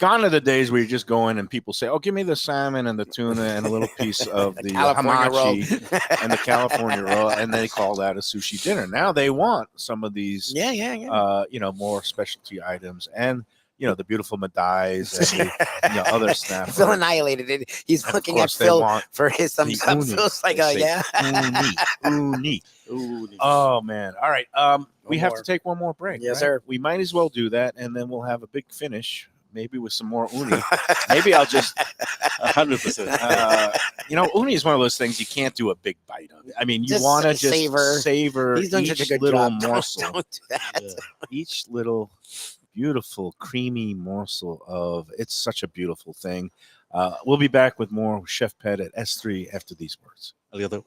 gone are the days where you just go in and people say, oh, give me the salmon and the tuna and a little piece of the California roll. hamachi and the California roll, and they call that a sushi dinner. Now they want some of these, Yeah. more specialty items, and the beautiful madais and the other snap. Phil annihilated it. He's Of looking at course they Phil want for his the thumbs up. uni. Phil's like, They say yeah. uni. Ooh, Oh man! All right, we have more. to take one more break. Yes, right? sir. We might as well do that, and then we'll have a big finish, maybe with some more uni. Maybe I'll just, 100%. uni is one of those things you can't do a big bite of. I mean, you Just want to just savor. savor He's doing each such a good little job. morsel, Don't do that. Yeah. each little beautiful, creamy morsel of. It's such a beautiful thing. We'll be back with more Chef Ped at S3 after these words. Arigato.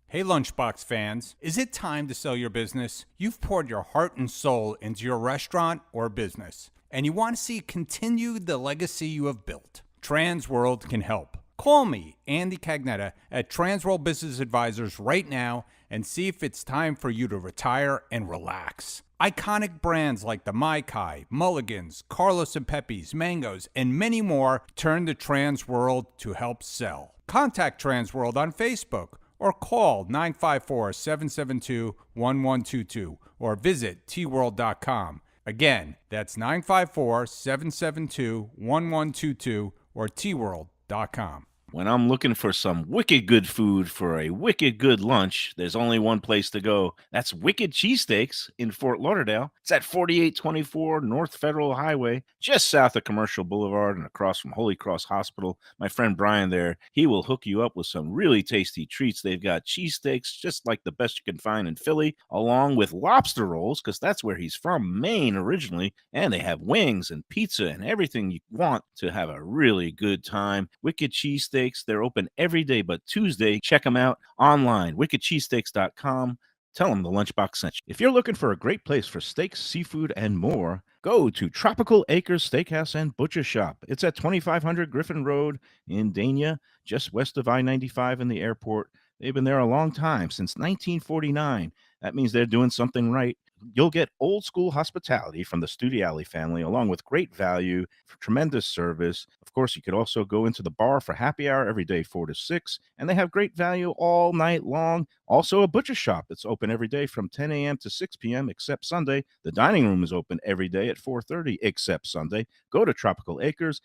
Hey Lunchbox fans, is it time to sell your business? You've poured your heart and soul into your restaurant or business, and you want to see continue the legacy you have built. Transworld can help. Call me, Andy Cagnetta, at Transworld Business Advisors right now and see if it's time for you to retire and relax. Iconic brands like the Mai Kai, Mulligan's, Carlos and Pepe's, Mangoes, and many more turn to Transworld to help sell. Contact Transworld on Facebook or call 954-772-1122 or visit tworld.com. Again, that's 954-772-1122 or tworld.com. When I'm looking for some wicked good food for a wicked good lunch, there's only one place to go. That's Wicked Cheesesteaks in Fort Lauderdale. It's at 4824 North Federal Highway, just south of Commercial Boulevard and across from Holy Cross Hospital. My friend Brian there, he will hook you up with some really tasty treats. They've got cheesesteaks just like the best you can find in Philly, along with lobster rolls, because that's where he's from, Maine originally. And they have wings and pizza and everything you want to have a really good time. Wicked Cheesesteaks. They're open every day but Tuesday. Check them out online, wickedcheesesteaks.com. Tell them the Lunchbox sent you. If you're looking for a great place for steaks, seafood, and more, go to Tropical Acres Steakhouse and Butcher Shop. It's at 2500 Griffin Road in Dania, just west of I-95 in the airport. They've been there a long time, since 1949. That means they're doing something right. You'll get old school hospitality from the Studiali family, along with great value, tremendous service. Of course, you could also go into the bar for happy hour every day, 4 to 6, and they have great value all night long. Also, a butcher shop that's open every day from 10 a.m. to 6 p.m. except Sunday. The dining room is open every day at 4:30 except Sunday. Go to Tropical Acres.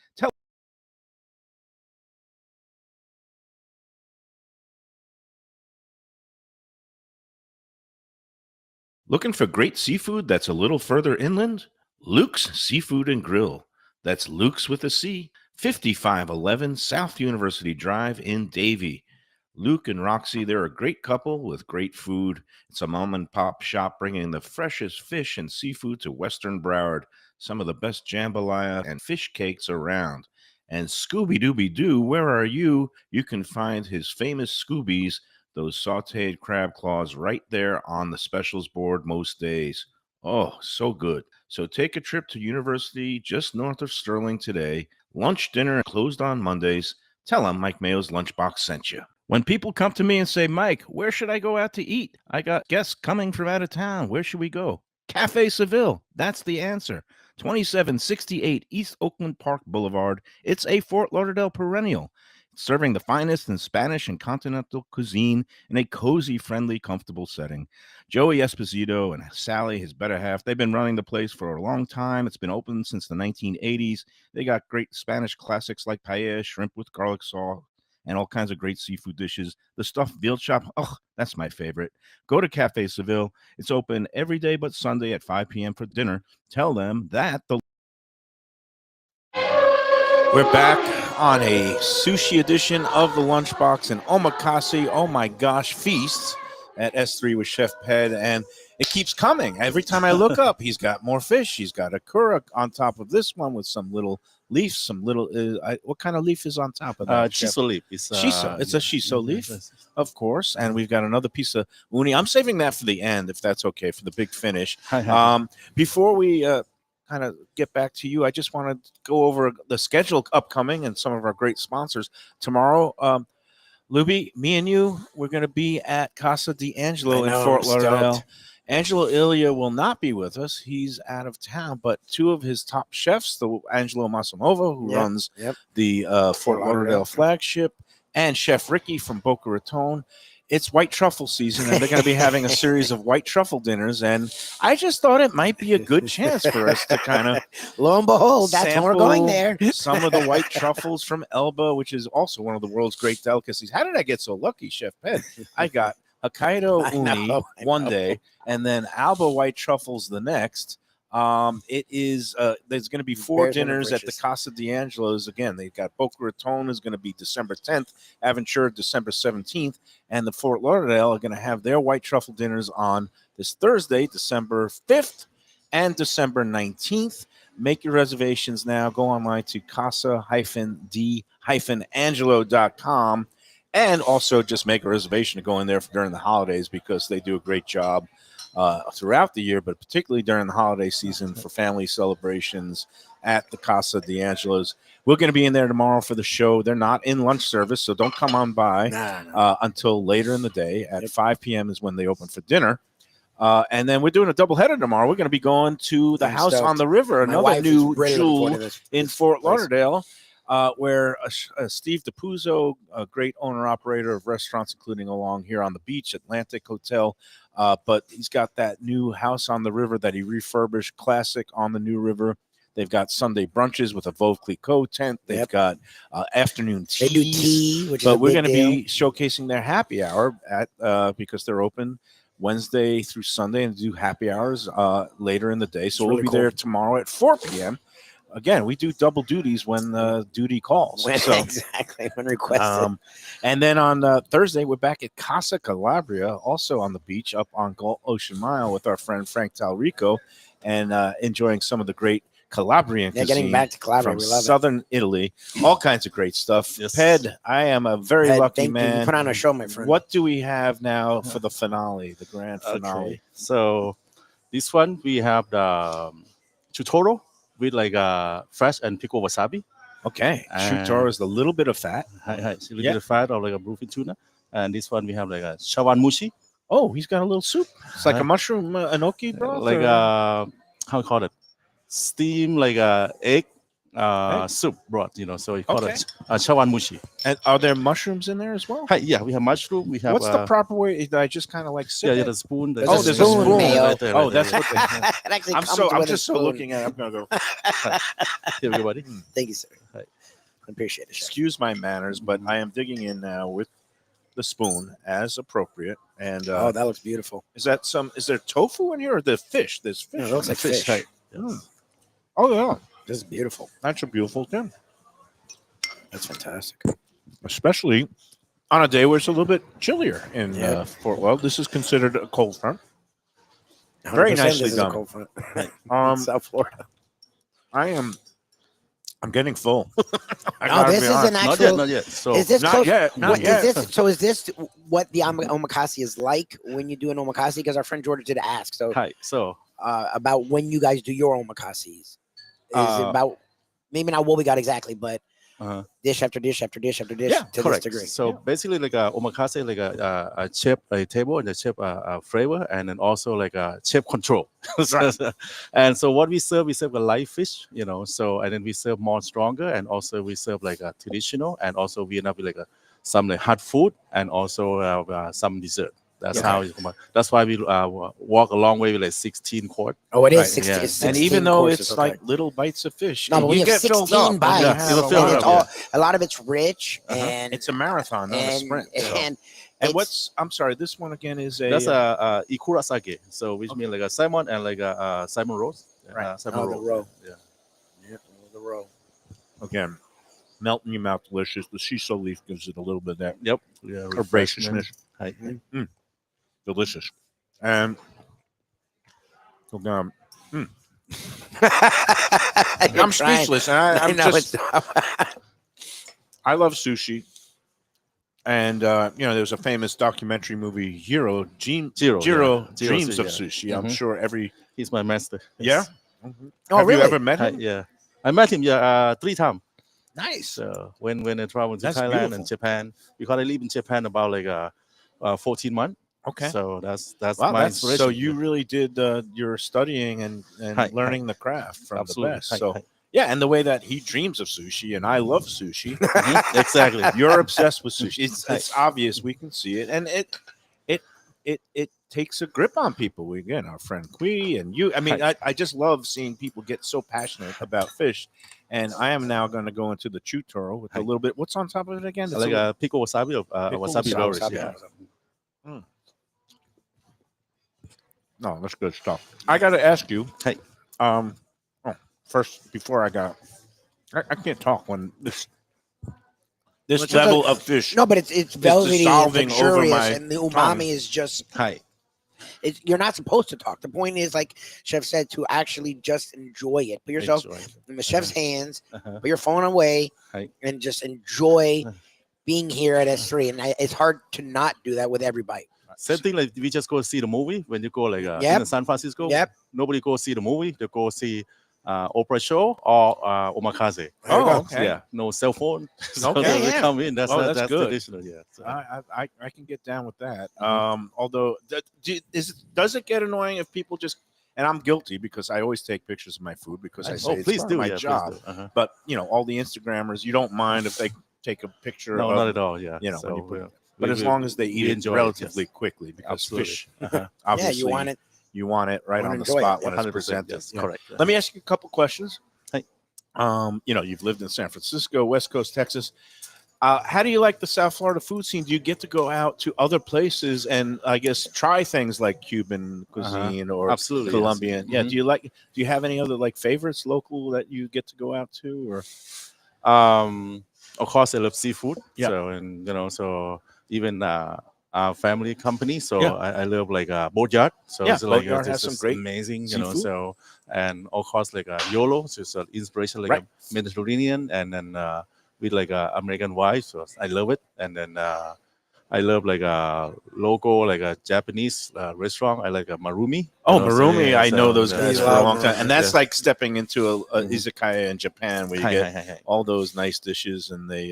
Looking for great seafood that's a little further inland? Luke's Seafood and Grill. That's Luke's with a C, 5511 South University Drive in Davie. Luke and Roxy, they're a great couple with great food. It's a mom and pop shop bringing the freshest fish and seafood to Western Broward, some of the best jambalaya and fish cakes around. And Scooby-Dooby-Doo, where are you? You can find his famous Scoobies, those sauteed crab claws, right there on the specials board most days. Oh, so good. So take a trip to University just north of Sterling today. Lunch, dinner, closed on Mondays. Tell them Mike Mayo's Lunchbox sent you. When people come to me and say, Mike, where should I go out to eat? I got guests coming from out of town. Where should we go? Cafe Seville. That's the answer. 2768 East Oakland Park Boulevard. It's a Fort Lauderdale perennial, serving the finest in Spanish and continental cuisine in a cozy, friendly, comfortable setting. Joey Esposito and Sally, his better half, they've been running the place for a long time. It's been open since the 1980s. They got great Spanish classics like paella, shrimp with garlic sauce, and all kinds of great seafood dishes. The stuffed veal chop, oh, that's my favorite. Go to Cafe Seville. It's open every day but Sunday at 5 p.m. for dinner. Tell them that the... We're back on a sushi edition of the Lunchbox, and omakase, oh my gosh, feasts at S3 with Chef Ped, and it keeps coming. Every time I look up, he's got more fish. He's got a kura on top of this one with some little leaves, some little, what kind of leaf is on top of that? Shiso leaf. It's a shiso leaf, of course, and we've got another piece of uni. I'm saving that for the end, if that's okay, for the big finish. Before we kind of get back to you, I just want to go over the schedule upcoming and some of our great sponsors. Tomorrow, Lubie, me and you, we're going to be at Casa D'Angelo in Fort Lauderdale. Angelo Ilya will not be with us. He's out of town, but two of his top chefs, the Angelo Massimova, who runs the Fort Lauderdale flagship, and Chef Ricky from Boca Raton. It's white truffle season, and they're going to be having a series of white truffle dinners, and I just thought it might be a good chance for us to kind of lo and behold, that's when we're going there. Some of the white truffles from Elba, which is also one of the world's great delicacies. How did I get so lucky, Chef Ped? I got Hokkaido uni one day, and then Alba white truffles the next. It is there's going to be four dinners at the Casa D'Angelo's. Again, they've got Boca Raton is going to be December 10th, Aventura December 17th, and the Fort Lauderdale are going to have their white truffle dinners on this Thursday, December 5th and December 19th. Make your reservations now. Go online to casa-d-angelo.com And also just make a reservation to go in there during the holidays because they do a great job throughout the year, but particularly during the holiday season for family celebrations at the Casa D'Angelo's. We're going to be in there tomorrow for the show. They're not in lunch service, so don't come on by until later in the day. At 5 p.m. is when they open for dinner. And then we're doing a doubleheader tomorrow. We're going to be going to the House on the River, another new jewel in Fort Lauderdale. Where Steve DePuzzo, a great owner-operator of restaurants, including along here on the beach, Atlantic Hotel, but he's got that new house on the river that he refurbished, classic on the new river. They've got Sunday brunches with a Veuve Clicquot tent. They've got afternoon tea. They do tea, which but is a we're big going to deal. be showcasing their happy hour at because they're open Wednesday through Sunday and do happy hours later in the day. So we'll be there tomorrow at 4 p.m. Again, we do double duties when duty calls. Exactly, when requested. And then on Thursday, we're back at Casa Calabria, also on the beach up on Gulf Ocean Mile with our friend Frank Talrico and enjoying some of the great Calabrian cuisine getting back to Calabria, from we love southern Italy. All kinds of great stuff. Yes. Ped, I am a very lucky man. You put on a show, my friend. What do we have now for the finale, the grand finale? Okay. So this one, we have the chutoro with like fresh and pickled wasabi. Okay. Chutoro is a little bit of fat. It's a little bit of fat or like a bluefin tuna. And this one, we have like a shawanmushi. Oh, he's got a little soup. It's like a mushroom enoki broth? Like how you call it? Steam like egg soup broth, so you call it shawanmushi. And are there mushrooms in there as well? Yeah, we have mushroom. We have what's the proper way? Did I just kind of like sip the it? spoon. There's a spoon, Mayo. Right there, that's what they have. It actually I'm comes with a just so spoon. looking at it. I'm gonna go. Here, everybody. Thank you, sir. Right. I appreciate it. Chef. Excuse my manners, but I am digging in now with the spoon as appropriate. And Oh, that looks beautiful. is there tofu in here or the fish? There's fish. No, it looks like fish. Right. Oh yeah, This is beautiful. that's a beautiful thing. That's fantastic. Especially on a day where it's a little bit chillier in Fort Lauderdale. This is considered a cold front. Very 100% nicely this is a done. cold front. South Florida. I'm getting full. I No, gotta this be is honest. an actual. Not yet. So Is this Not close? yet, not yet. Is this what the omakase is like when you do an omakase? Because our friend George did ask. So hi. So about when you guys do your omakases. Is it about maybe not what we got exactly, but dish after dish after dish after dish to correct. this degree. So basically, like a omakase, like a chip, a table, and a chip flavor, and then also like a chip control. And so what we serve a live fish, So and then we serve more stronger, and also we serve like a traditional, and also we end up with like some like hot food, and also some dessert. That's how it's. That's why we walk a long way with like 16 quart. Oh, it is Right, 16. yeah. It's 16 And even though courses, it's okay. like little bites of fish, No, but we you have get filled 16 up. bites. Yeah, it'll and fill it it's up, a lot of it's rich, and It's a marathon, not a sprint. So. And And what's? I'm sorry. This one again is a. That's a ikura sake, so which means like a salmon and like a salmon roast. Right. Salmon the roll. roe. Yeah. the row. again, melt in your mouth, delicious. The shiso leaf gives it a little bit of that Yep. Yeah. herbaceousness. Hi. Delicious. And I'm speechless. And I love sushi. And there's a famous documentary movie, Jiro Dreams of Sushi. I'm sure He's my master. Yeah. Oh, Have really? you ever met him? Yeah. I met him 3 times. Nice. So when I traveled to That's Thailand beautiful. and Japan, because I live in Japan about like 14 months. Okay. So that's Wow, my inspiration. so you really did your studying and Hi, learning the craft from Absolutely. the best. Hi, So hi. yeah, and the way that he dreams of sushi, and I love sushi. Exactly. You're obsessed with sushi. It's obvious. We can see it, and it takes a grip on people. Our friend Kui and you. I mean, I just love seeing people get so passionate about fish. And I am now going to go into the chutoro with a little bit. What's on top of it again? It's Like a pickle wasabi of Pickle wasabi wasabi. rolls. Yeah. No, that's good stuff. I got to ask you. Hey. First, before I can't talk when this Well, level of fish. No, but it's velvety and dissolving over luxurious, my and the umami tongue. is just. Hi. You're not supposed to talk. The point is, like Chef said, to actually just enjoy it. Put yourself Enjoy. in the chef's hands. Uh-huh. Put your phone away Hi. and just enjoy being here at S3, and it's hard to not do that with every bite. Same thing like we just go see the movie when you go like Yep. in San Francisco. Yep. Nobody go see the movie. They go see opera show or omakase. There you Oh, go. okay. Yeah, no cell phone. So Okay. they Yeah. come in. That's Oh, that's good. traditional. Yeah. So, I can get down with that. Although, does it get annoying if people just, and I'm guilty because I always take pictures of my food because I say it's please part do of my yeah, job. Please do. Uh-huh. But all the Instagrammers, you don't mind if they take a picture No, of, not at all. Yeah. when you So, put yeah. but as long as they eat it enjoy it, relatively yes. quickly, because Absolutely. fish, Uh-huh. obviously, you want it. right wanna on the enjoy it, spot yeah. when it's 100%. presented. Yes, Yeah. correct. Let me ask you a couple questions. Hey. You've lived in San Francisco, West Coast, Texas. How do you like the South Florida food scene? Do you get to go out to other places and I guess try things like Cuban cuisine or Absolutely, Colombian? yes. Yeah. Mhm. Do you have any other like favorites local that you get to go out to or? Of course, I love seafood. Yeah. So and so even our family company. So Yeah. I love like Boatyard. So Yeah, it's like Boatyard this has some is great amazing. seafood. So and of course like YOLO, so it's an inspiration like Right. a Mediterranean, and then with like American wife. So I love it, and then. I love like a local, like a Japanese restaurant. I like a Marumi. Oh, So, Marumi! yeah, I so, know those yeah, guys yeah. for a Love long time, Marumi. and that's Yeah. like stepping into a Mhm. izakaya in Japan, where you Hi, get hi, hi, hi. all those nice dishes, and they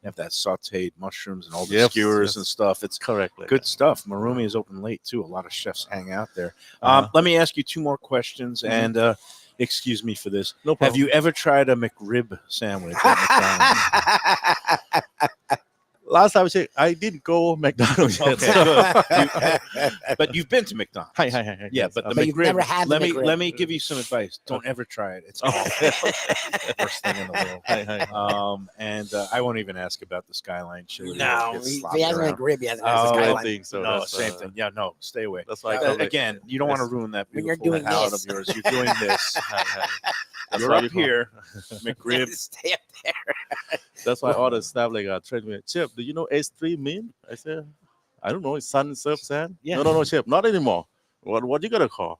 have that sautéed mushrooms and all the Yes, skewers yes. and stuff. It's Correct. Like good stuff. Marumi is open late too. A lot of chefs hang out there. Uh-huh. Let me ask you two more questions, Mhm. and excuse me for this. No problem. Have you ever tried a McRib sandwich at McDonald's? Last time I checked, I didn't go McDonald's yet. Okay, good. But you've been to McDonald's. Hi. Yeah, Yes, but the But you've McRib. never had the let me McRib. let me give you some advice. Don't ever try it. It's awful. Worst thing in the world. Hi. And I won't even ask about the Skyline chili. No, It gets if sloppy he hasn't around. like rib, he hasn't Oh, had the I skyline. think so. No, That's, same thing. Yeah, no, stay away. That's why I Uh, come like, Again, you don't want to ruin that When you're beautiful doing palate this. of yours. You're doing this. hi. That's You're why up we call- here, McRib. Stay up there. That's why all the staff like train me. Chef, do you know H3 mean? I said, I don't know. It's sun surf sand. Yeah. No, chef, not anymore. What you gonna call?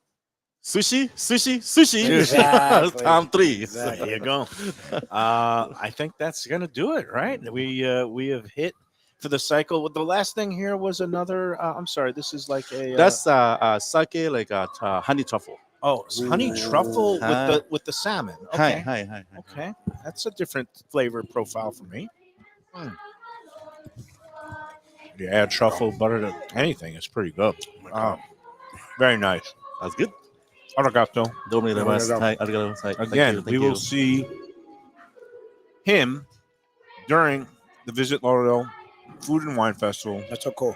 Sushi. Exactly. Time 3. Exactly. There you go. I think that's gonna do it, right? We have hit for the cycle. The last thing here was another. I'm sorry. This is like a. That's sake like honey truffle. it's honey truffle with the salmon. Okay. Hi. Okay, that's a different flavor profile for me. You add truffle butter to anything, it's pretty good. Very nice. That's good. Arigato. Arigato. Hi, arigato. Hi, Again, thank we will you. see him during the Visit Lauderdale Food and Wine Festival, That's so cool.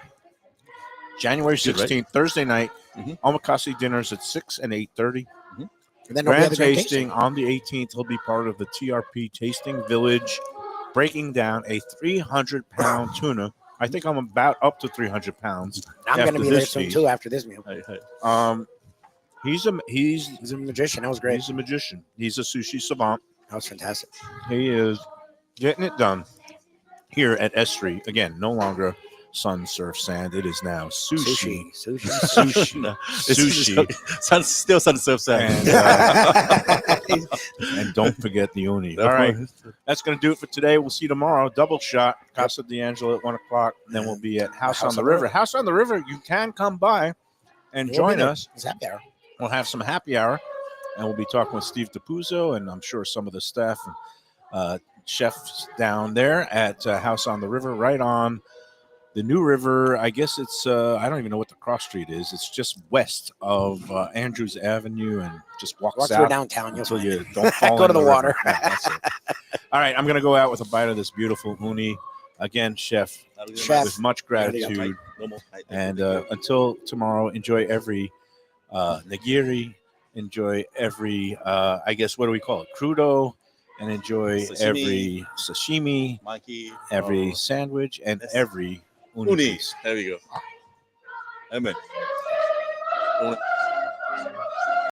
January Good, right? 16th, Thursday night. Mhm. Omakase dinners at 6 and 8:30. And then there'll be Grand other great tasting on the 18th. He'll be part of the TRP Tasting Village, breaking down a 300-pound tuna. I think I'm about up to 300 pounds. I'm going to after be there this soon feed. too after this meal. Hi. He's a He's a magician. That was great. he's a magician. He's a sushi savant. That was fantastic. He is getting it done here at S3. Again, no longer Sun Surf Sand. It is now sushi. Sushi. Sushi. Still sun surf sand. And don't forget the uni. All right. That's going to do it for today. We'll see you tomorrow. Double shot. Casa D'Angelo at 1 o'clock. Then we'll be at House on the River. House on the River. You can come by and join us. It's happy hour. We'll have some happy hour. And we'll be talking with Steve DePuzzo and I'm sure some of the staff and chefs down there at House on the River, right on the New River. I guess it's, I don't even know what the cross street is. It's just west of Andrews Avenue and just walk Walk south through downtown. You'll until find you it. don't fall Go to in the river. water. Yeah, that's it. All right, I'm going to go out with a bite of this beautiful uni. Again, chef, Chef. with much gratitude. And until tomorrow, enjoy every nigiri, enjoy every, I guess, what do we call it? Crudo, and enjoy Sashimi. every sashimi, Mikey. every sandwich, and Yes. every uni. Uni. piece. There we go. Amen.